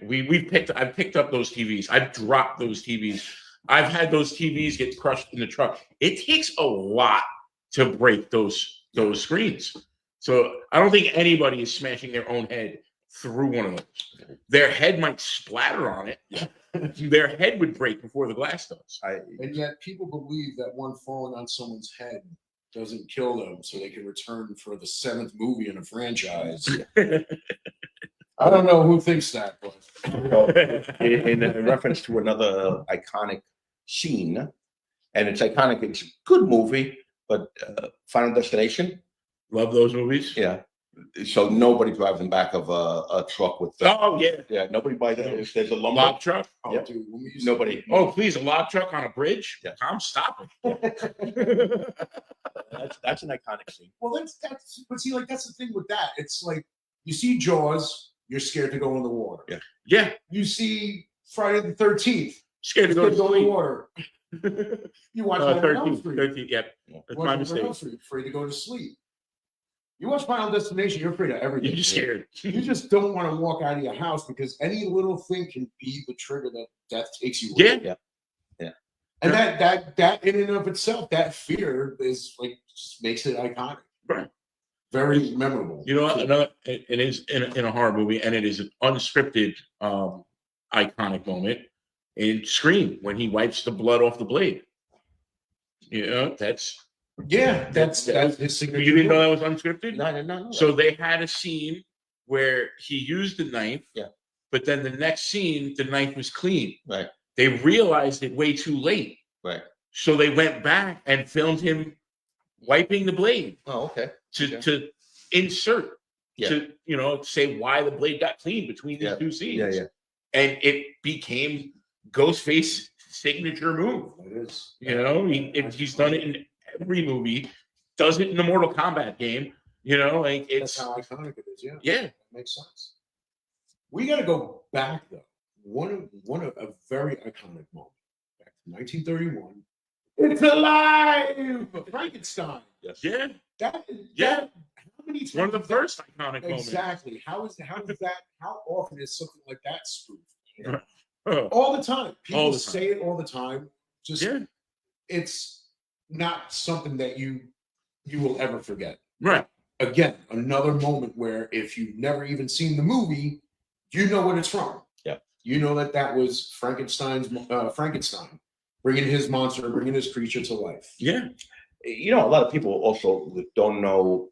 I've picked up those TVs. I've dropped those TVs. I've had those TVs get crushed in the truck. It takes a lot to break those screens. So I don't think anybody is smashing their own head through one of those. Their head might splatter on it. Their head would break before the glass does. And yet people believe that one falling on someone's head doesn't kill them, so they can return for the 7th movie in a franchise. I don't know who thinks that, but in reference to another iconic scene, and it's iconic. It's a good movie, but Final Destination. Love those movies. Yeah. So nobody drives in back of a truck with. Oh yeah. Yeah. Nobody buys that. If there's a lumber. Log truck. oh, Yep. dude, when we used Nobody. Oh please, a log truck on a bridge. Yeah. I'm stopping. That's an iconic scene. well, but see, like that's the thing with that. It's like you see Jaws, you're scared to go in the water. Yeah. Yeah. You see Friday the 13th, Scared to you're go scared to to go in the sleep. water. You watch Nightmare on Elm 13, Street. 13, yeah. You That's watch my Nightmare on Elm mistake. Street, afraid to go to sleep. You watch Final Destination, you're afraid of everything. You're just scared. You just don't want to walk out of your house because any little thing can be the trigger that death takes you. Yeah. away. Yeah. And that in and of itself, that fear is like just makes it iconic. Right. Very memorable. You know what? It is in a horror movie, and it is an unscripted iconic moment in Scream when he wipes the blood off the blade. You know, that's that's his signature. you didn't know that was unscripted? No. So they had a scene where he used the knife, but then the next scene, the knife was clean. Right. They realized it way too late. Right. So they went back and filmed him wiping the blade Oh, okay. to insert, to say why the blade got clean between these two scenes. Yeah. And it became Ghostface's signature move. It is. You know, he's done it in every movie, does it in the Mortal Kombat game. You know, like That's it's how iconic it is. Yeah. yeah. That makes sense. We got to go back though. One of a very iconic moment. Back to 1931. It's alive, Frankenstein. Yes. Yeah. That Yeah. how many times One of the that- first iconic moments. Exactly. How often is something like that spoofed? all the time. People All the time. say it all the time. Just Yeah, it's not something that you will ever forget. right. Again, another moment where if you've never even seen the movie, you know what it's from. Yeah. You know that was Frankenstein, bringing his monster, bringing his creature to life. Yeah, You know, a lot of people also don't know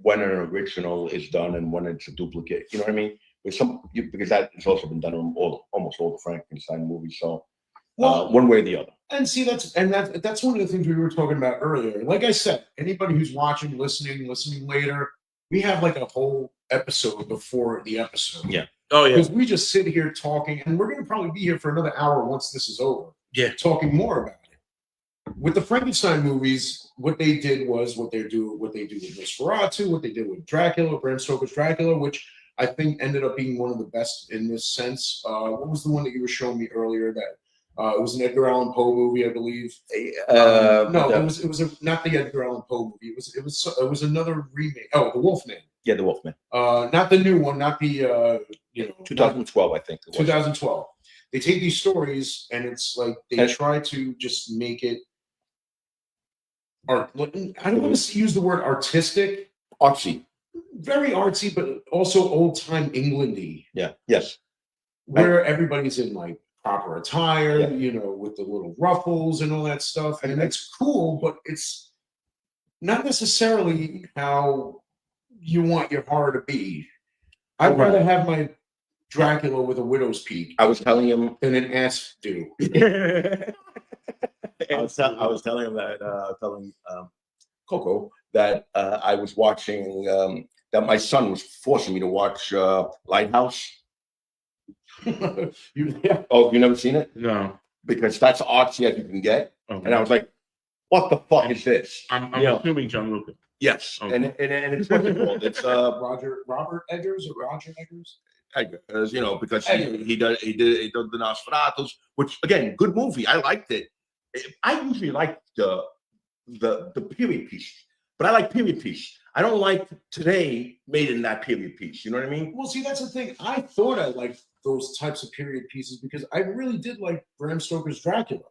when an original is done and when it's a duplicate. You know what I mean? Because that has also been done on almost all the Frankenstein movies. So, one way or the other. And see, that's one of the things we were talking about earlier. Like I said, anybody who's watching, listening later, we have like a whole episode before the episode. Yeah. oh yeah, Because we just sit here talking, and we're going to probably be here for another hour once this is over. Yeah. Talking more about it. With the Frankenstein movies, what they did was what they do with Nosferatu, what they did with Dracula, Bram Stoker's Dracula, which I think ended up being one of the best in this sense. What was the one that you were showing me earlier? That it was an Edgar Allan Poe movie, I believe. No, it was not the Edgar Allan It was another remake. Oh, The Wolfman. Yeah, The Wolfman. Not the new one, not the 2012, I think. It was. 2012. They take these stories and it's like they try to just make it art. I don't want to use the word artistic. Artsy. Very artsy, but also old time Englandy. Yeah. Yes. Where everybody's in like proper attire, Yeah. with the little ruffles and all that stuff. And it's cool, but it's not necessarily how you want your horror to be. I'd rather have my Dracula with a widow's peak I was telling him. than an ass do. I was telling him that Coco that I was watching that my son was forcing me to watch Lighthouse. Yeah. Oh, you never seen it? no. Because that's artsy as you can get. Okay. And I was like, "What the fuck is this?" I'm Yeah. assuming John Luca. Yes, Okay. and it's what's it called? It's Robert Eggers or Roger Eggers? Edgar, because he did the Nosferatus, which again, good movie. I liked it. I usually like the period piece, but I like period piece. I don't like today made in that period piece. You know what I mean? Well, see, that's the thing. I thought I liked those types of period pieces because I really did like Bram Stoker's Dracula.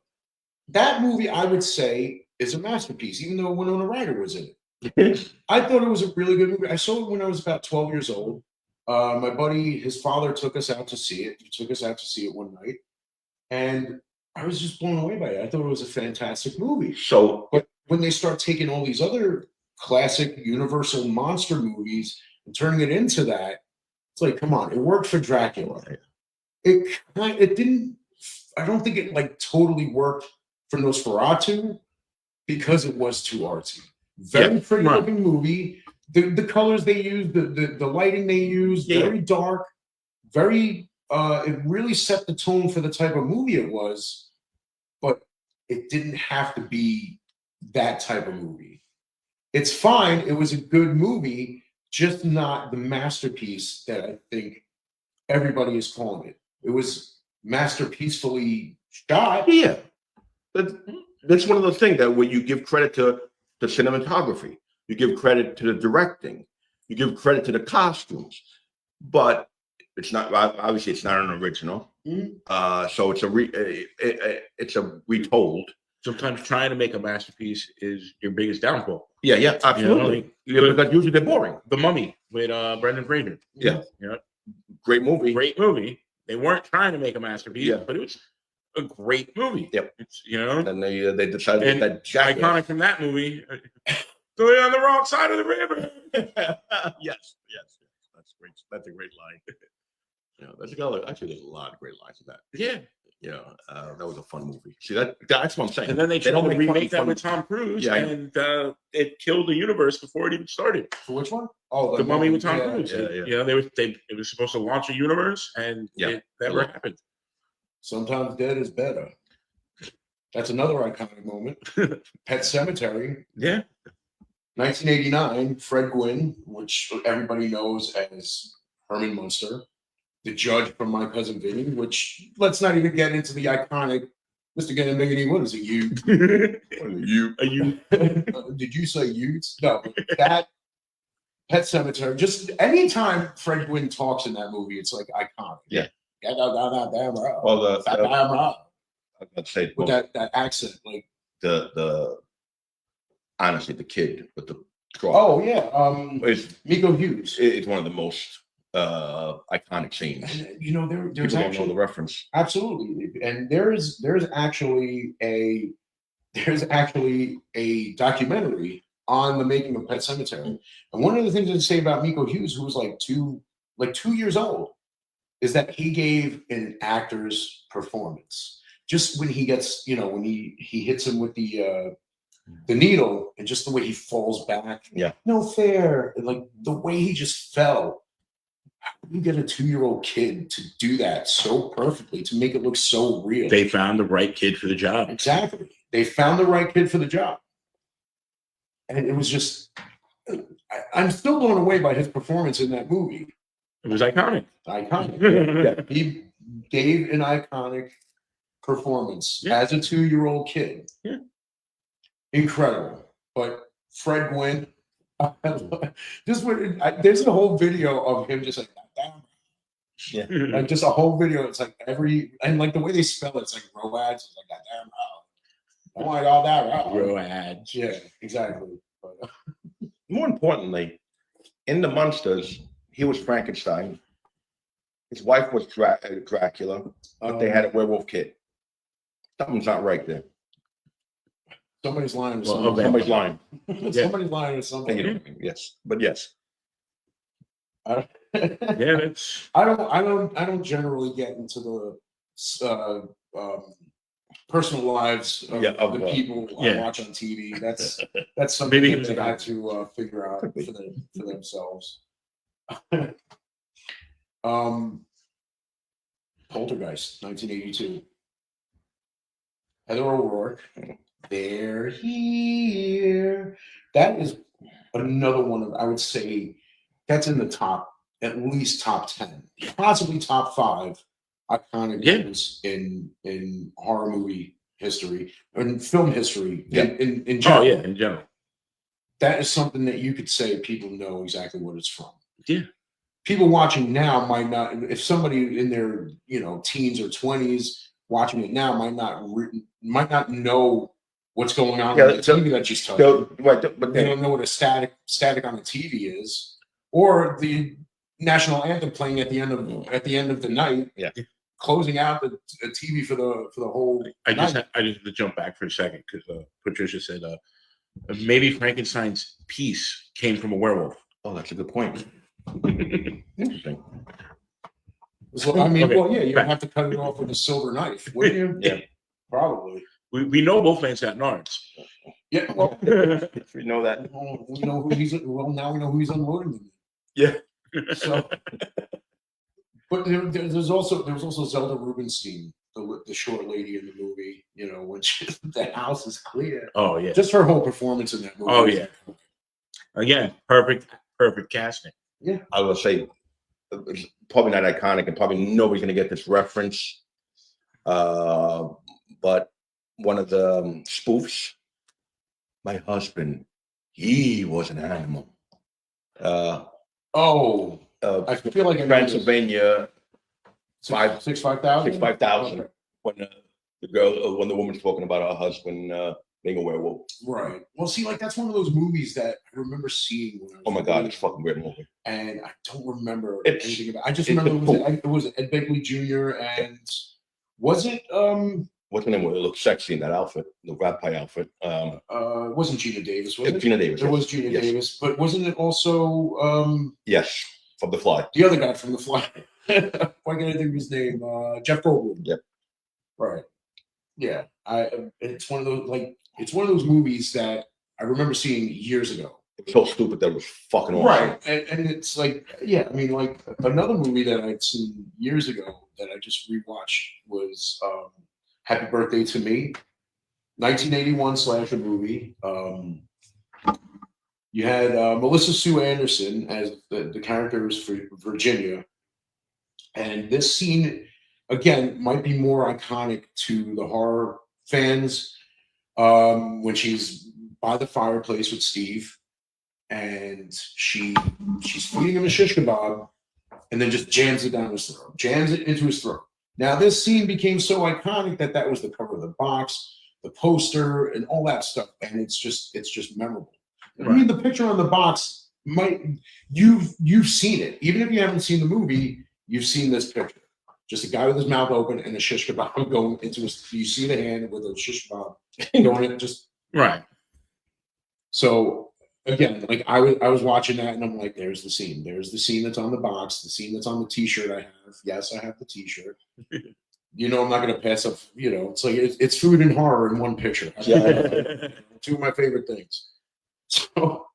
That movie, I would say, is a masterpiece, even though Winona Ryder was in it. I thought it was a really good movie. I saw it when I was about 12 years old. My buddy, his father took us out to see it. He took us out to see it one night. And I was just blown away by it. I thought it was a fantastic movie. So, But when they start taking all these other classic Universal monster movies and turning it into that, it's like, come on, it worked for Dracula. It didn't, I don't think it like totally worked for Nosferatu because it was too artsy. Very pretty looking movie. The colors they used, the lighting they used, very dark, very it really set the tone for the type of movie it was, but it didn't have to be that type of movie. It's fine, it was a good movie, just not the masterpiece that I think everybody is calling it. It was masterpiecefully shot. yeah, that's one of those things that when you give credit to the cinematography, you give credit to the directing, you give credit to the costumes, but it's not obviously it's not an original. So it's a retold. Sometimes trying to make a masterpiece is your biggest downfall. Yeah, absolutely. Because usually they're boring. The Mummy with Brendan Fraser. Yeah, Yeah, great movie. great movie. They weren't trying to make a masterpiece, Yeah. but it was a great movie. Yep. It's And they decided And that jacket. iconic from that movie. Going on the wrong side of the river. yes. That's great. That's a great line. Actually, there's a lot of great lines in that. Yeah. That was a fun movie. See, that's what I'm saying. And then they tried don't to make remake that fun- with Tom Cruise, Yeah, I and it killed the universe before it even started. For which one? Oh, The Mummy with Tom Cruise. yeah. It was supposed to launch a universe, and it never happened. Sometimes dead is better. That's another iconic moment. Pet Cemetery, Yeah. 1989. Fred Gwynn, which everybody knows as Herman Munster, the judge from My Cousin Vinny. Which let's not even get into the iconic Mr. Gannon. What is it? You? Did you say Utes? No, but that Pet Cemetery. Just anytime Fred Gwynn talks in that movie, it's like iconic. Yeah. "Yeah, damn right." Well, Damn right. I'd say With that accent, like, the honestly, the kid with the straw. oh yeah, It's Miko Hughes. it's one of the most iconic scenes. And you know, there's People don't know actually the reference. absolutely, and there's actually a documentary on the making of Pet Cemetery. And one of the things to say about Miko Hughes, who was like 2 years old, is that he gave an actor's performance. Just when he gets, when he hits him with the needle, and just the way he falls back. Yeah. No fair. And like the way he just fell. How do you get a 2-year-old kid to do that so perfectly, to make it look so real? They found the right kid for the job. Exactly. They found the right kid for the job. And it was just, I'm still blown away by his performance in that movie. It was iconic. Iconic. Yeah. He gave an iconic performance as a 2-year-old kid. Yeah. Incredible. But Fred Gwynn, there's a whole video of him just like, damn. Yeah. Like just a whole video. It's like and like the way they spell it, it's like Roads. It's like that damn. Oh my God, that Roads. Yeah, exactly. But, More importantly, in the Munsters, he was Frankenstein. His wife was Dracula, but they had a werewolf kid. Something's not right there. Somebody's lying. To Well, Somebody's lying. Somebody's lying to somebody. You know what I mean? Yes, but yes. I Yeah, that's don't generally get into the personal lives of of the people I watch on TV. That's something Maybe that they had to figure out for themselves. Poltergeist, 1982. Heather O'Rourke. They're here. That is another one of, I would say, that's in the top, at least top 10, possibly top 5 iconic movies in horror movie history, in film history, in general. Oh yeah, in general. That is something that you could say people know exactly what it's from. Yeah. People watching now might not, if somebody in their teens or 20s watching it now might not know what's going on on the TV that she's touching. But they don't know what a static on the TV is, or the national anthem playing at the end of the night. Yeah. Closing out the TV for the whole. I just had to jump back for a second because Patricia said maybe Frankenstein's piece came from a werewolf. Oh, that's a good point. Interesting. So, I mean, well, yeah, you have to cut it off with a silver knife, wouldn't you? Yeah, probably. We know Wolfman's got nards. Yeah, well, we know that. We know who he's. Well, now we know who he's unloading them. Yeah. So, but there was also Zelda Rubinstein, the short lady in the movie. When the house is clear. Oh yeah. Just her whole performance in that movie. Oh yeah. Again, perfect casting. Yeah. I will say, it's probably not iconic, and probably nobody's going to get this reference. But one of the spoofs, my husband, he was an animal. I feel like Transylvania, 5,000. 5,000. When when the woman's talking about her husband being a werewolf. Right. Well, see, like that's one of those movies that I remember seeing when I was. Oh my God, it's a fucking great movie. And I don't remember It's- anything about. I just remember it was Ed Begley Jr. and was it What's her name? It looked sexy in that outfit, the rat pie outfit. it wasn't Gina Davis, was it? Gina Davis. It was Gina Davis, but wasn't it also Yes, from The Fly. the other guy from The Fly? Why can't I think of his name? Jeff Goldblum. Yep. Right. Yeah. It's one of those movies that I remember seeing years ago. It was so stupid that it was fucking awesome. Right. And it's like, yeah, I mean, like another movie that I'd seen years ago that I just rewatched was Happy Birthday to Me, 1981 slasher movie. You had Melissa Sue Anderson as the characters for Virginia. And this scene, again, might be more iconic to the horror fans when she's by the fireplace with Steve and she's feeding him a shish kebab and then just jams it down his throat, jams it into his throat. Now, this scene became so iconic that was the cover of the box, the poster, and all that stuff, and it's just memorable. I mean, the picture on the box you've seen it, even if you haven't seen the movie, you've seen this picture. Just a guy with his mouth open and a shish kebab going into his. You see the hand with a shish kebab going in, just Right. So again, like I was watching that and I'm like, there's the scene. There's the scene that's on the box, the scene that's on the T-shirt I have. Yes, I have the T-shirt. I'm not going to pass up. It's like it's food and horror in one picture. Yeah. Two of my favorite things. So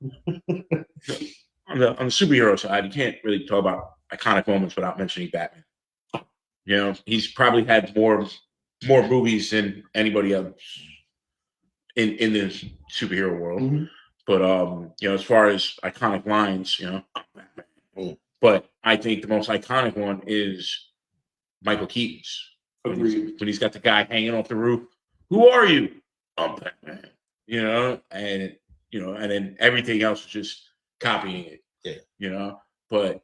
on the superhero side, you can't really talk about iconic moments without mentioning Batman. He's probably had more movies than anybody else in the superhero world. Mm-hmm. But as far as iconic lines, but I think the most iconic one is Michael Keaton's. When he's got the guy hanging off the roof. Who are you? I'm Batman. And then everything else is just copying it. Yeah. But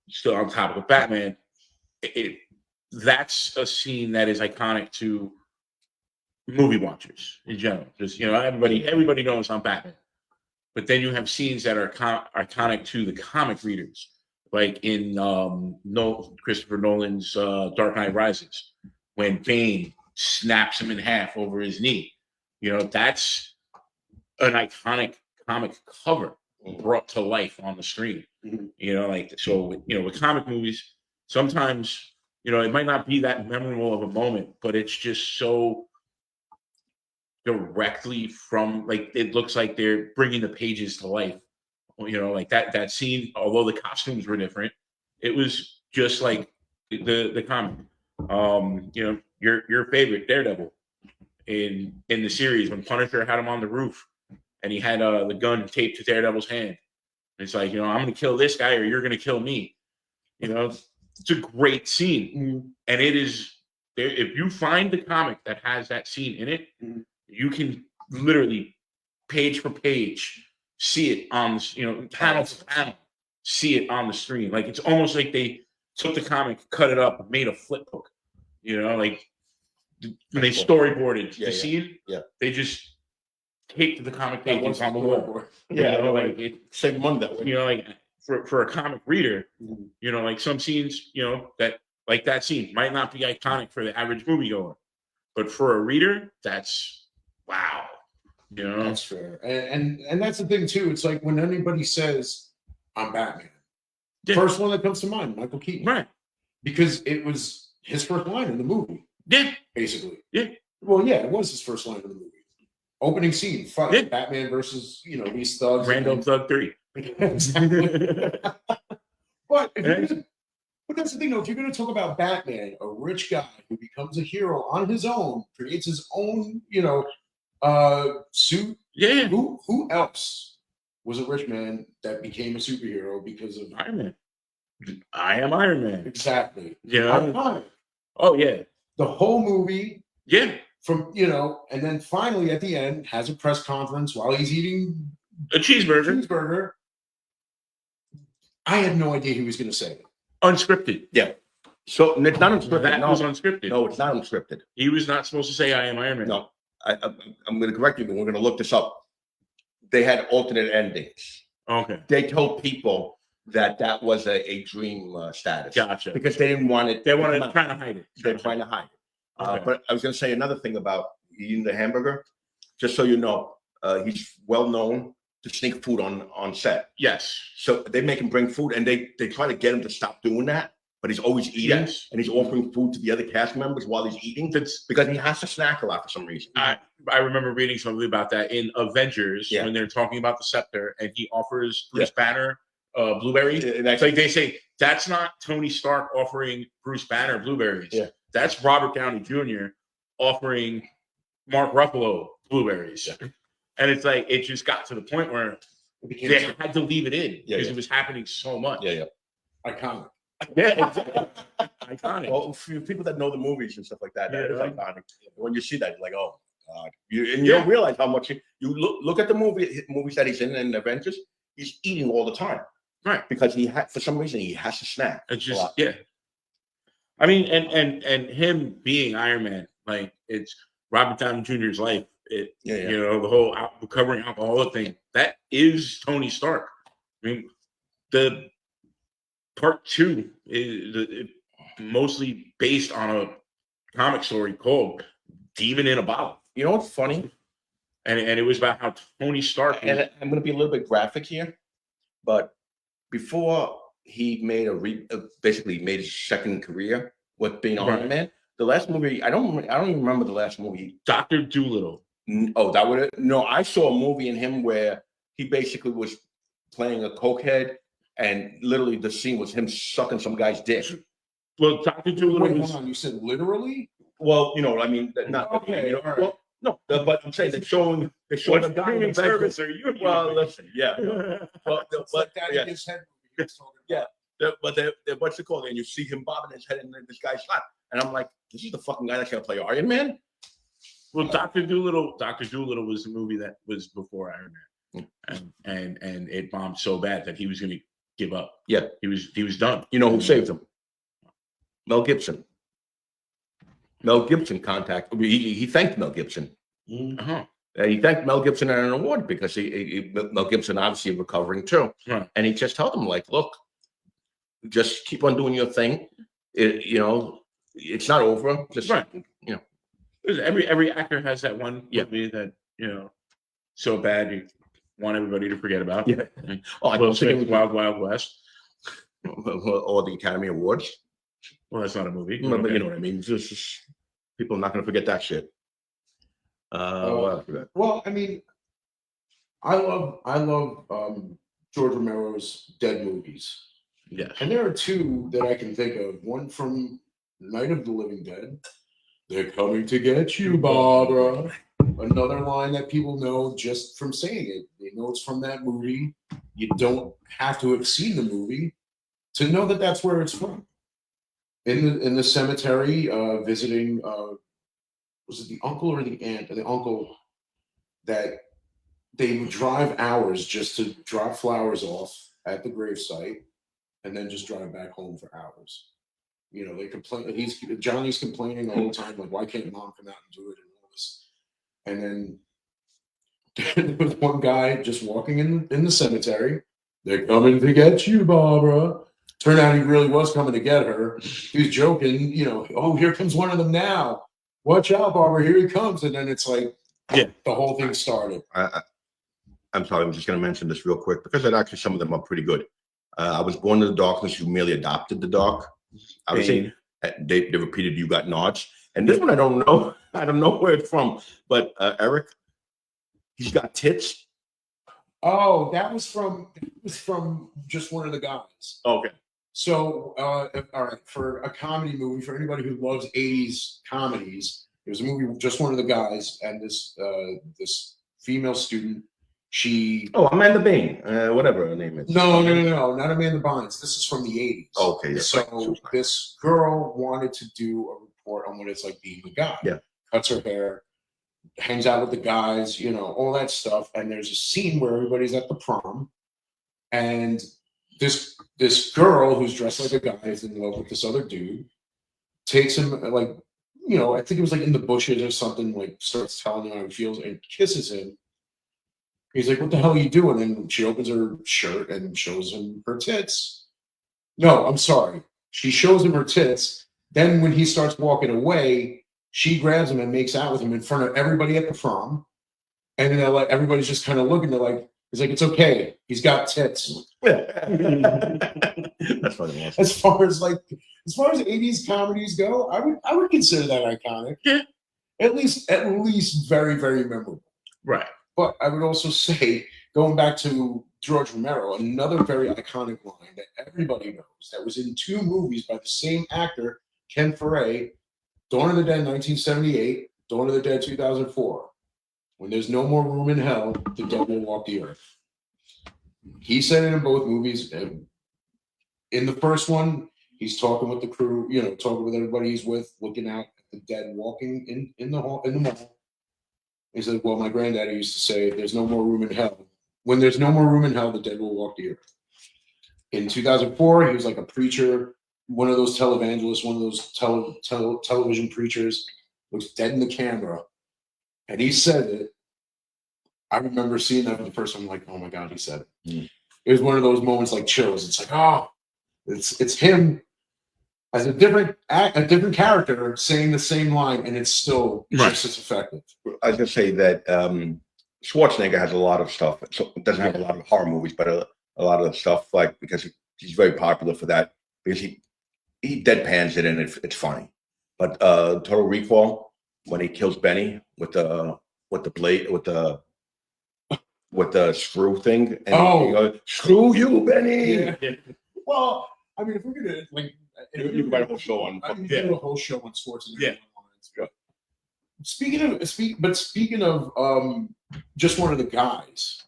still on top of Batman, that's a scene that is iconic to movie watchers in general. Just everybody knows I'm Batman. But then you have scenes that are iconic to the comic readers, like in Christopher Nolan's Dark Knight Rises, when Bane snaps him in half over his knee. That's an iconic comic cover brought to life on the screen. With comic movies, sometimes it might not be that memorable of a moment, but it's just so directly from, like, it looks like they're bringing the pages to life. Like that scene, although the costumes were different, it was just like the comic. Your favorite Daredevil in the series, when Punisher had him on the roof and he had the gun taped to Daredevil's hand. It's like, I'm going to kill this guy or you're going to kill me. It's a great scene. And it is, if you find the comic that has that scene in it, you can literally page for page see it on, panel to panel, see it on the screen. Like, it's almost like they took the comic, cut it up, made a flip book. Like when they storyboarded the scene, they just taped the comic pages on the wall. Save money that way. Like for a comic reader, like some scenes, that, like that scene might not be iconic for the average moviegoer, but for a reader, that's wow. That's fair. And that's the thing too. It's like when anybody says I'm Batman, first one that comes to mind, Michael Keaton. Right. Because it was his first line in the movie. Yeah. Basically. Yeah. Well, yeah, it was his first line in the movie. Opening scene, fight, Batman versus, these thugs. Random Thug 3. But that's the thing, though. If you're going to talk about Batman, a rich guy who becomes a hero on his own, creates his own, suit. Yeah. Who else was a rich man that became a superhero because of Iron Man? I am Iron Man. Exactly. Yeah. Oh yeah. The whole movie. Yeah. From and then finally at the end has a press conference while he's eating a cheeseburger. I had no idea he was going to say it. Unscripted. Yeah. So it's not unscripted. That was unscripted. No, it's not unscripted. He was not supposed to say I am Iron Man. No. I'm going to correct you, but we're going to look this up. They had alternate endings. Okay. They told people that was a dream status. Gotcha. Because they didn't want it. They wanted to try to hide it. They're trying to hide it. Okay. But I was going to say another thing about eating the hamburger. Just so you know, he's well known to sneak food on set. Yes. So they make him bring food, and they try to get him to stop doing that. But he's always eating, and he's offering food to the other cast members while he's eating. Because he has to snack a lot for some reason. I remember reading something about that in Avengers when they're talking about the scepter, and he offers Bruce Banner blueberries. It's like they say that's not Tony Stark offering Bruce Banner blueberries. Yeah. That's Robert Downey Jr. offering Mark Ruffalo blueberries. Yeah. And it's like it just got to the point where they had to leave it in because it was happening so much. Yeah. Iconic. Yeah, exactly. Iconic. Well, for people that know the movies and stuff like that, that is iconic. When you see that, you're like, oh God. You don't realize how much you look at the movies that he's in Avengers, he's eating all the time. Right. because he had, for some reason, he has to snack. It's a just lot. yeah. I mean, and him being Iron Man, like it's Robert Downey Jr.'s life. Yeah. You know, the whole recovering alcoholic thing. That is Tony Stark. I mean, the part 2 is mostly based on a comic story called Demon in a Bottle, You know what's funny? and it was about how Tony Stark. And I'm going to be a little bit graphic here, but before he made basically made his second career with being Iron Right. Man, the last movie I don't even remember the last movie. Dr. Doolittle. Oh, that would no. I saw a movie in him where he basically was playing a cokehead, and literally the scene was him sucking some guy's dick. Well, Dr. Doolittle Wait, was. hold on. You said literally? Well, you know, I mean, not Okay, you know, all right. well, no, but I'm saying they're showing What a guy in the streaming service bedroom. are you? Well, listen, yeah, well, It's like that yeah. in his head. He was talking Yeah. about. But they're what's it called? And you see him bobbing his head in this guy's lap, and I'm like, this is the fucking guy that's gonna play Iron Man. Well, Dr. Doolittle was the movie that was before Iron Man, and it bombed so bad that he was going to give up. Yeah. He was done. You know who saved him? Mel Gibson. Mel Gibson he thanked Mel Gibson. Uh-huh. He thanked Mel Gibson at an award because Mel Gibson obviously recovering too, Right. and he just told him like, look, just keep on doing your thing. You know, it's not over. Just Right. you know. Every actor has that one Yeah. movie that so bad you want everybody to forget about. Yeah. Oh, I Will don't think it Smith's was Wild Wild West. or the Academy Awards. Well, that's not a movie. But Okay. you know what I mean. It's just people are not going to forget that shit. What else we got? Well, I mean, I love George Romero's Dead movies. Yes. And there are two that I can think of. One from Night of the Living Dead. They're coming to get you, Barbara. Another line that people know just from saying it. They know it's from that movie. You don't have to have seen the movie to know that that's where it's from. In the cemetery, visiting, was it the uncle or the aunt? The uncle that they would drive hours just to drop flowers off at the gravesite and then just drive back home for hours. You know, they complain. Johnny's complaining all the time, like, why can't mom come out and do it and all this? And then there was one guy just walking in the cemetery. They're coming to get you, Barbara. Turned out he really was coming to get her. He was joking, you know, oh, here comes one of them now. Watch out, Barbara, here he comes. And then it's like, Yeah. the whole thing started. I'm sorry, I'm just going to mention this real quick because actually some of them are pretty good. I was born in the darkness. You merely adopted the dark. I would say they repeated "You got nods," and this one I don't know. I don't know where it's from, but Eric, he's got tits. Oh, that was from just one of the guys. Okay. So, all right, for a comedy movie, for anybody who loves 80s comedies, it was a movie with just one of the guys, and this female student, she... Oh, Amanda Bain, whatever her name is. No, not Amanda Bynes. This is from the 80s. Okay, yeah, So right. this girl wanted to do a report on what it's like being a guy. Yeah. Cuts her hair, hangs out with the guys, you know, all that stuff. And there's a scene where everybody's at the prom, and this girl who's dressed like a guy is in love with this other dude, takes him, like, you know, I think it was like in the bushes or something, like starts telling him how he feels and kisses him. He's like, what the hell are you doing? And she opens her shirt and shows him her tits. No, I'm sorry. She shows him her tits. Then when he starts walking away, she grabs him and makes out with him in front of everybody at the prom. And then they're like, everybody's just kind of looking. They're like, he's like, it's okay. He's got tits. That's funny. As far as 80s comedies go, I would consider that iconic. Yeah. At least very, very memorable. Right. But I would also say, going back to George Romero, another very iconic line that everybody knows that was in two movies by the same actor, Ken Foray, Dawn of the Dead 1978, Dawn of the Dead 2004. When there's no more room in hell, the devil will walk the earth. He said it in both movies. In the first one, he's talking with the crew, you know, talking with everybody he's with, looking out at the dead walking in the mall. He said, well, my granddaddy used to say, there's no more room in hell. When there's no more room in hell, the dead will walk the earth. In 2004, he was like a preacher, one of those televangelists, one of those television preachers, looks dead in the camera. And he said it. I remember seeing that for the first time. I'm like, oh my God, he said it. Mm. It was one of those moments like chills. It's like, oh, it's him as a different character saying the same line, and it's still just as effective. I was gonna say that Schwarzenegger has a lot of stuff. So it doesn't have a lot of horror movies, but a lot of stuff like because he's very popular for that because he deadpans it and it's funny. But Total Recall when he kills Benny with the blade with the screw thing and he goes, "Screw you, Benny." Yeah. Well, I mean, if we're gonna like, you can write a whole show on. do a whole show on Schwarzenegger. Yeah. Speaking of just one of the guys,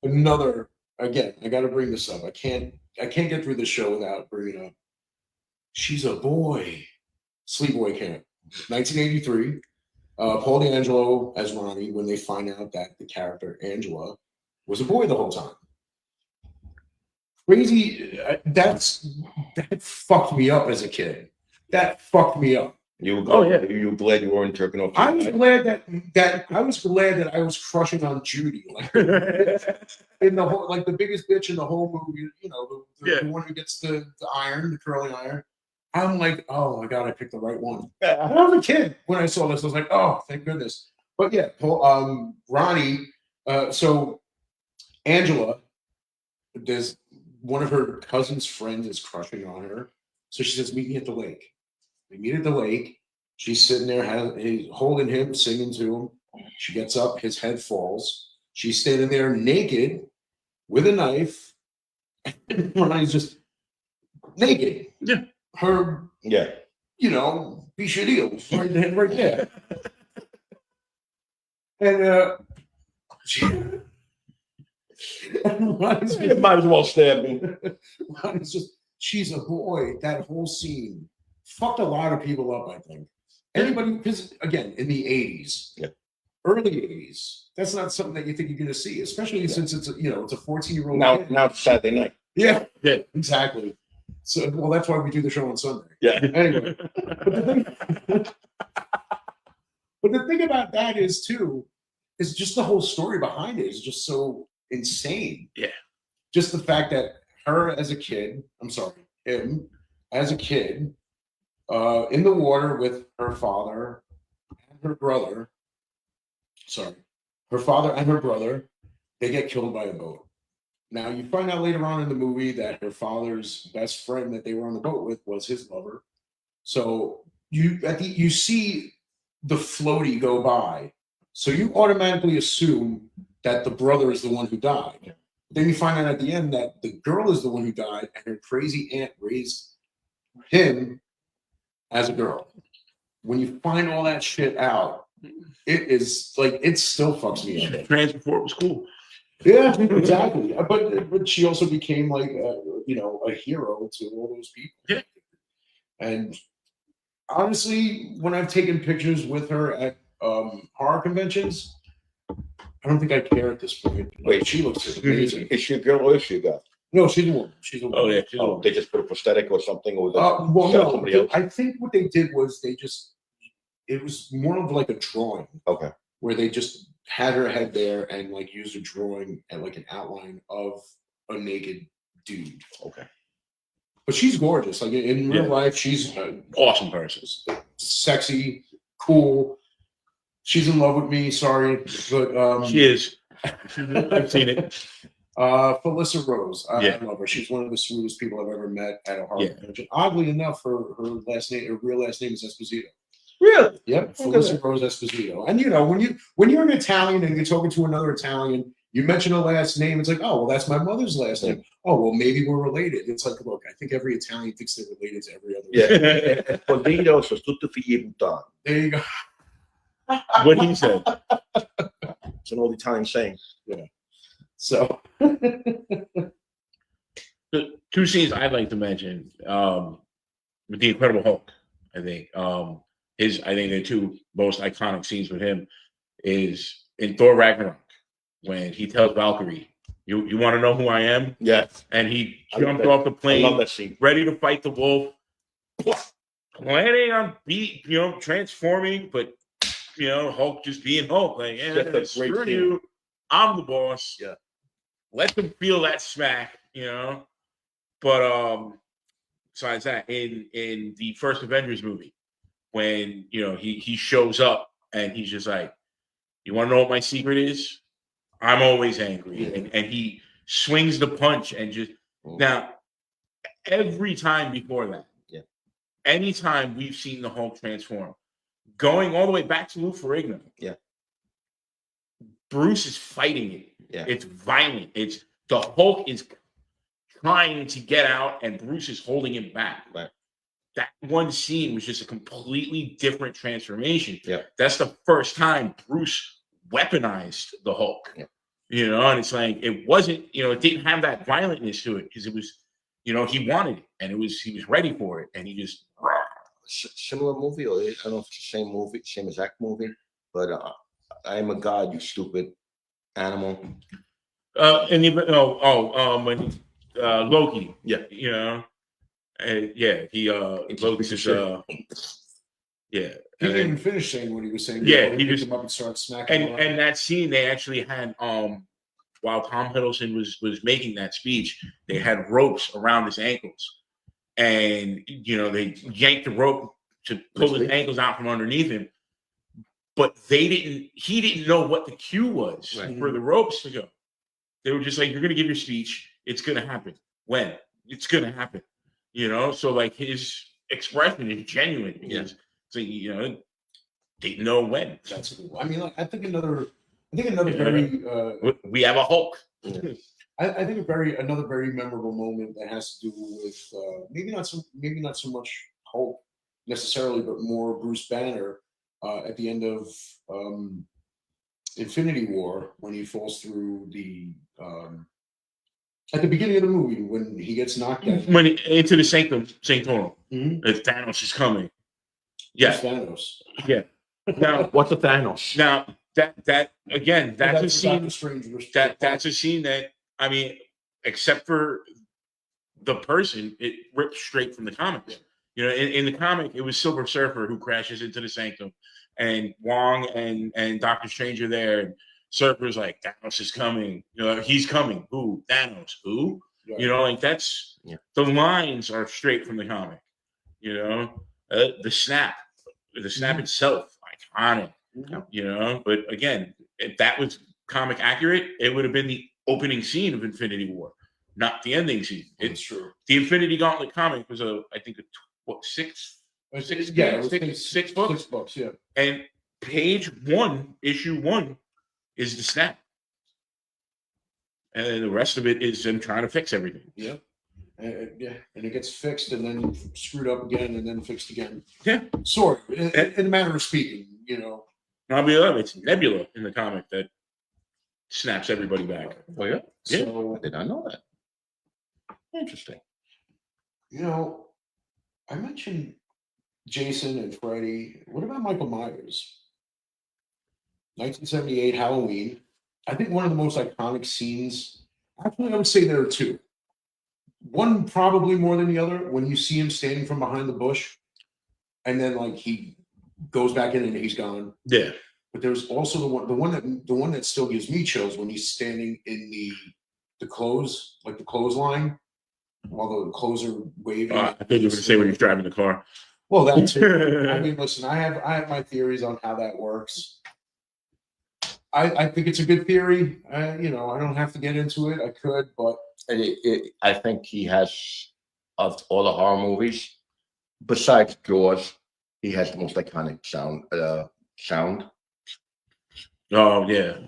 another again, I got to bring this up. I can't get through the show without bringing up. She's a boy. Sleepaway Camp, 1983. Paul D'Angelo as Ronnie when they find out that the character Angela was a boy the whole time. Crazy. That fucked me up as a kid. That fucked me up. You were glad, you were glad you weren't jerking off. I was glad that I was crushing on Judy, like in the whole, like the biggest bitch in the whole movie. You know, the one who gets the iron, the curling iron. I'm like, oh my God, I picked the right one. I was a kid when I saw this. I was like, oh, thank goodness. But yeah, Ronnie. So Angela, there's one of her cousin's friends is crushing on her. So she says, meet me at the lake. They meet at the lake. She's sitting there, he's holding him, singing to him. She gets up, his head falls. She's standing there naked with a knife. Ronnie's just naked. Yeah. Her, you know, bicha deals right there. And might as well stab me. Ronnie's just, she's a boy. That whole scene fucked a lot of people up, I think. Anybody, because again, in the 80s, early 80s, that's not something that you think you're going to see, especially since it's a 14-year-old. Now it's Saturday night. Yeah, exactly. So, well, that's why we do the show on Sunday. Yeah. Anyway, but the thing about that is too, is just the whole story behind it is just so insane. Yeah. Just the fact that him as a kid, in the water with her father and her brother. Her father and her brother, they get killed by a boat. Now you find out later on in the movie that her father's best friend that they were on the boat with was his lover. So you see the floaty go by. So you automatically assume that the brother is the one who died. Then you find out at the end that the girl is the one who died and her crazy aunt raised him as a girl. When you find all that shit out, it is like, it still fucks me up. Trans before it was cool. Yeah, exactly. But she also became like a hero to all those people. Yeah. And honestly, when I've taken pictures with her at horror conventions, I don't think I care at this point. Wait, she looks amazing. Is she a girl or is she a guy? No, she's a woman. She's a woman. Oh yeah. She's a woman. They just put a prosthetic or something, or somebody else. I think what they did was it was more of like a drawing. Okay. Where they just had her head there and like used a drawing and like an outline of a naked dude. Okay. But she's gorgeous. Like in real life, she's an awesome person. Sexy, cool. She's in love with me. Sorry, but she is. I've seen it. Felissa Rose. I love her. She's one of the sweetest people I've ever met at a horror convention. Oddly enough, her real last name is Esposito. Really? Yep, Felissa Rose Esposito. And when you're an Italian and you're talking to another Italian, you mention a last name, it's like, oh, well, that's my mother's last name. Oh, well, maybe we're related. It's like, look, I think every Italian thinks they're related to every other. Yeah. Esposito sono tutti figli puttana. There you go. What he said. It's an old Italian saying. Yeah. So the two scenes I'd like to mention, with the Incredible Hulk, I think. I think the two most iconic scenes with him is in Thor Ragnarok when he tells Valkyrie You want to know who I am? Yeah, And he I love jumped that. off the I love plane, that scene. ready to fight the wolf. Planning on transforming, but Hulk just being Hulk. Like, Just a great screw scene. you. I'm the boss. Yeah. Let them feel that smack, But besides that, in the first Avengers movie, when he shows up and he's just like, you want to know what my secret is? I'm always angry. And he swings the punch and just now every time before that, anytime we've seen the Hulk transform, going all the way back to Lou Ferrigno, Bruce is fighting it. Yeah. It's violent. It's the Hulk is trying to get out, and Bruce is holding him back. Right. That one scene was just a completely different transformation. Yeah. That's the first time Bruce weaponized the Hulk. Yeah. And it's like it wasn't, it didn't have that violentness to it because it was, he wanted it and he was ready for it, and he just similar movie, or I don't know if it's the same movie, same exact movie, but I Am a God, You Stupid Animal. when Loki, Loki's He didn't even finish saying what he was saying. Yeah, he he picked just him up and started smacking him. and that scene they actually had while Tom Hiddleston was making that speech, they had ropes around his ankles, and they yanked the rope to pull his ankles out from underneath him, but he didn't know what the cue was for the ropes to go. They were just like, you're gonna give your speech, it's gonna happen. When? It's gonna happen. So like his expression is genuine because didn't know when. That's cool. I mean, I think another very we have a Hulk. I think another very memorable moment that has to do with maybe not so much Hulk necessarily, but more Bruce Banner at the end of Infinity War, when he falls through the at the beginning of the movie when he gets knocked out into the Sanctorum. Mm-hmm. Thanos is coming. Yeah, Thanos. Yeah. Now, What's the Thanos? Now that again, that's a scene. That's a scene that, I mean, except for the person, it ripped straight from the comics. In the comic, it was Silver Surfer who crashes into the Sanctum, and Wong and Doctor Strange are there, and Surfer's like, Thanos is coming. He's coming. Who? Thanos. Who? Right. That's the lines are straight from the comic. The snap itself, iconic. But again, if that was comic accurate, it would have been the opening scene of Infinity War, not the ending scene. It's true. The Infinity Gauntlet comic was six books? 6 books, yeah. And page 1, issue 1 is the snap. And then the rest of it is them trying to fix everything. Yeah. And it gets fixed and then screwed up again and then fixed again. Yeah. Sort of, in a manner of speaking, I'll be honest, it's Nebula in the comic that snaps everybody back. Oh, yeah? So, I did not know that. Interesting. I mentioned Jason and Freddy. What about Michael Myers? 1978 Halloween. I think one of the most iconic scenes. Actually, I would say there are two. One probably more than the other. When you see him standing from behind the bush, and then he goes back in and he's gone. Yeah. But there's also the one that still gives me chills when he's standing in the clothesline, while the clothes are waving. I think you were going to say when he's driving the car. Well, that's it. I mean, listen, I have my theories on how that works. I think it's a good theory. I don't have to get into it. I could, but I think he has, of all the horror movies, besides Jaws, he has the most iconic sound. Oh yeah.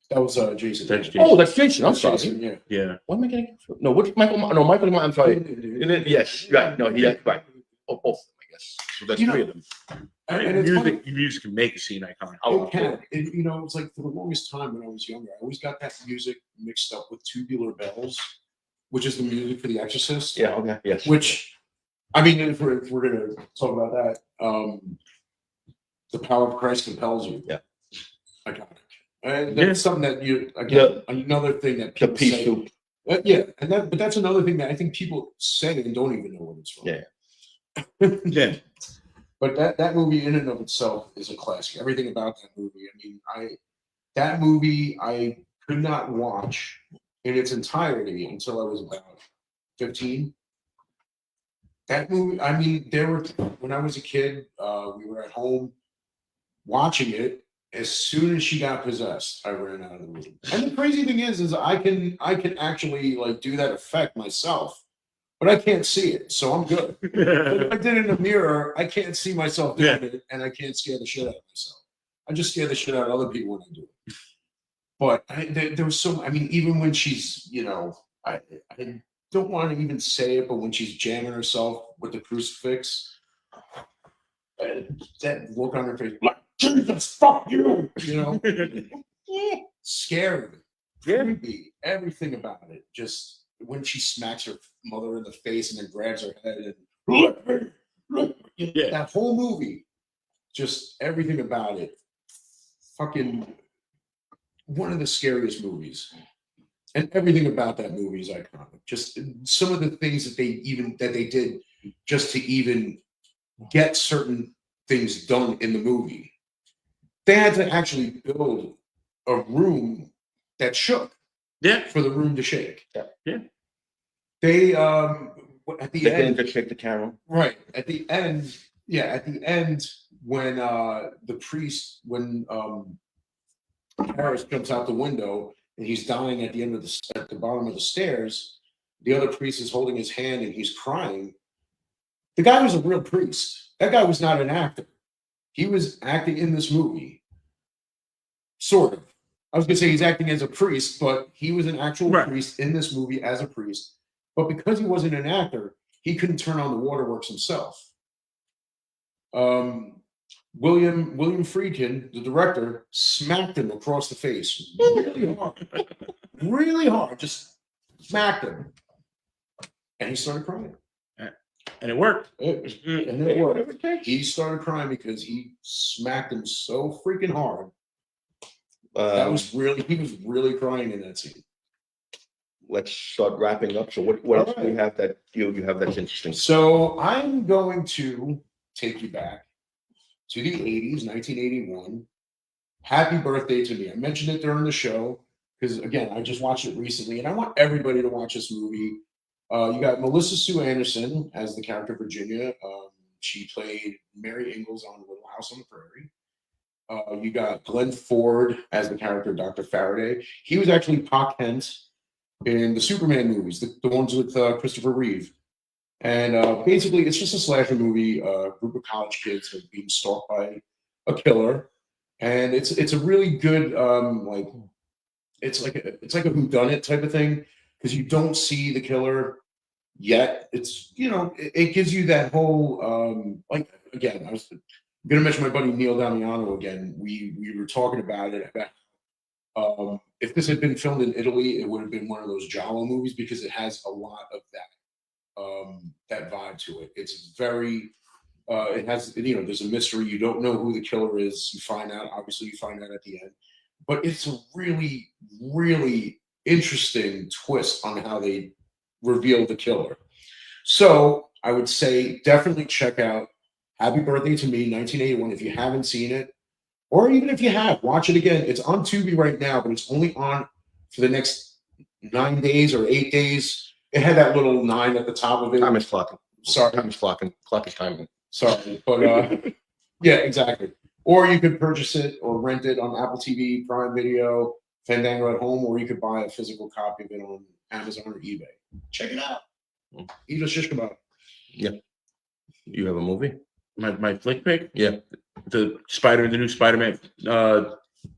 That was Jason. That's Jason. Oh, that's Jason. I'm sorry. Jason, Yeah. What am I getting? No, which Michael? No, Michael. I'm sorry. Yes, right. No, right. Both, I guess. So that's three of them. And it's funny. Music can make a scene iconic. It can. It's like for the longest time when I was younger, I always got that music mixed up with Tubular Bells, which is the music for The Exorcist. Yeah. Okay. Yes. Which, I mean, if we're going to talk about that, The Power of Christ Compels You. Yeah. Iconic. And Yeah. that's something that you again another thing that The people pea say. soup. Yeah, and but that's another thing that I think people say and don't even know what it's from. Yeah. Yeah. But that movie in and of itself is a classic. Everything about that movie. I mean, that movie I could not watch in its entirety until I was about 15. That movie, I mean, there were when I was a kid, we were at home watching it. As soon as she got possessed, I ran out of the room. And the crazy thing is I can actually like do that effect myself, but I can't see it, so I'm good. But if I did it in a mirror, I can't see myself doing it, and I can't scare the shit out of myself. I just scare the shit out of other people when I do it. But there was so, I mean, even when she's, I don't want to even say it, but when she's jamming herself with the crucifix, that look on her face, like, Jesus, fuck you, scary, creepy, everything about it. Just when she smacks her mother in the face and then grabs her head and look, that whole movie, just everything about it, fucking one of the scariest movies. And everything about that movie is iconic. Just some of the things that they did just to even get certain things done in the movie. They had to actually build a room that shook. Yeah. For the room to shake. Yeah. They at the end to shake the camera. Right. At the end when the priest Harris jumps out the window and he's dying at the bottom of the stairs, the other priest is holding his hand and he's crying. The guy was a real priest. That guy was not an actor. He was acting in this movie. Sort of. I was going to say he's acting as a priest, but he was an actual priest in this movie as a priest. But because he wasn't an actor, he couldn't turn on the waterworks himself. William Friedkin, the director, smacked him across the face really hard, just smacked him, and he started crying. And it worked. It worked. He started crying because he smacked him so freaking hard. He was really crying in that scene. Let's start wrapping up. So what else do you have that you have that's interesting? So I'm going to take you back to the 80s, 1981. Happy Birthday to Me. I mentioned it during the show because, again, I just watched it recently, and I want everybody to watch this movie. You got Melissa Sue Anderson as the character Virginia. She played Mary Ingalls on Little House on the Prairie. You got Glenn Ford as the character Dr. Faraday. He was actually Pa Kent in the Superman movies, the ones with Christopher Reeve. And basically, it's just a slasher movie. A group of college kids are being stalked by a killer, and it's a really good it's like a whodunit type of thing because you don't see the killer yet. It's it gives you that whole again. I was going to mention my buddy Neil Damiano again. We were talking about it about if this had been filmed in Italy, it would have been one of those Giallo movies because it has a lot of that vibe to it. It's very it has there's a mystery. You don't know who the killer is. You find out at the end, but it's a really, really interesting twist on how they reveal the killer. So I would say definitely check out Happy Birthday to Me, 1981, if you haven't seen it, or even if you have, watch it again. It's on Tubi right now, but it's only on for the next 9 days or 8 days. It had that little 9 at the top of it. Time is clocking. Sorry. Time is clocking. Clock is timing. Sorry, but yeah, exactly. Or you could purchase it or rent it on Apple TV, Prime Video, Fandango at home, or you could buy a physical copy of it on Amazon or eBay. Check it out. Eat a shish kebab. Yeah. You have a movie? My flick pick? Yeah. The new Spider-Man,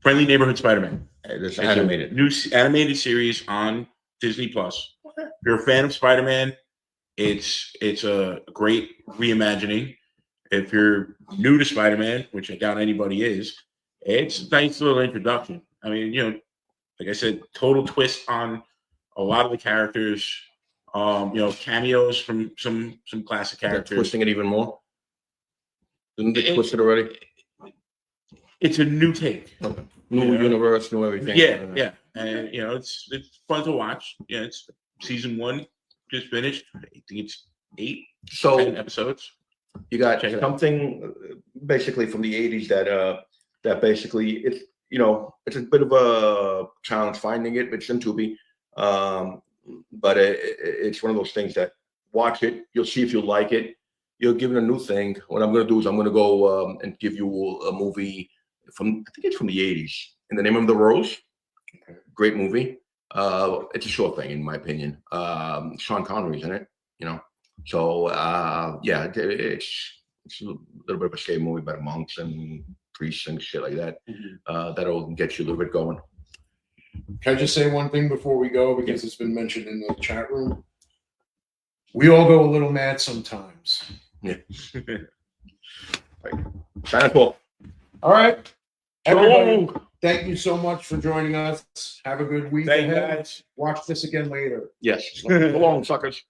Friendly Neighborhood Spider-Man. It's animated. New animated series on Disney Plus. If you're a fan of Spider-Man, it's a great reimagining. If you're new to Spider-Man, which I doubt anybody is, it's a nice little introduction. I mean, like I said, total twist on a lot of the characters. Cameos from some classic characters. Twisting it even more. Didn't they twist it already? It's a new take. Okay. New Yeah. universe, new everything. Yeah, and it's fun to watch. Yeah, it's season 1 just finished. I think it's 10 So episodes. you got Check it out. something basically from the 80s that basically it's it's a bit of a challenge finding it. It's in Tubi, but it's one of those things that watch it. You'll see if you like it. You'll give it a new thing. What I'm going to do is I'm going to go and give you a movie from, I think it's from the 80s. In the Name of the Rose. Okay. Great movie. It's a short thing in my opinion. Sean Connery's in it. So yeah, it's a little bit of a scary movie about monks and priests and shit like that. That'll get you a little bit going. Can I just say one thing before we go, because it's been mentioned in the chat room? We all go a little mad sometimes. Yeah. Sign up, Paul. All right. So Everybody, long. thank you so much for joining us. Have a good week Thank you, ahead. guys. Watch this again later. Yes. So long, suckers.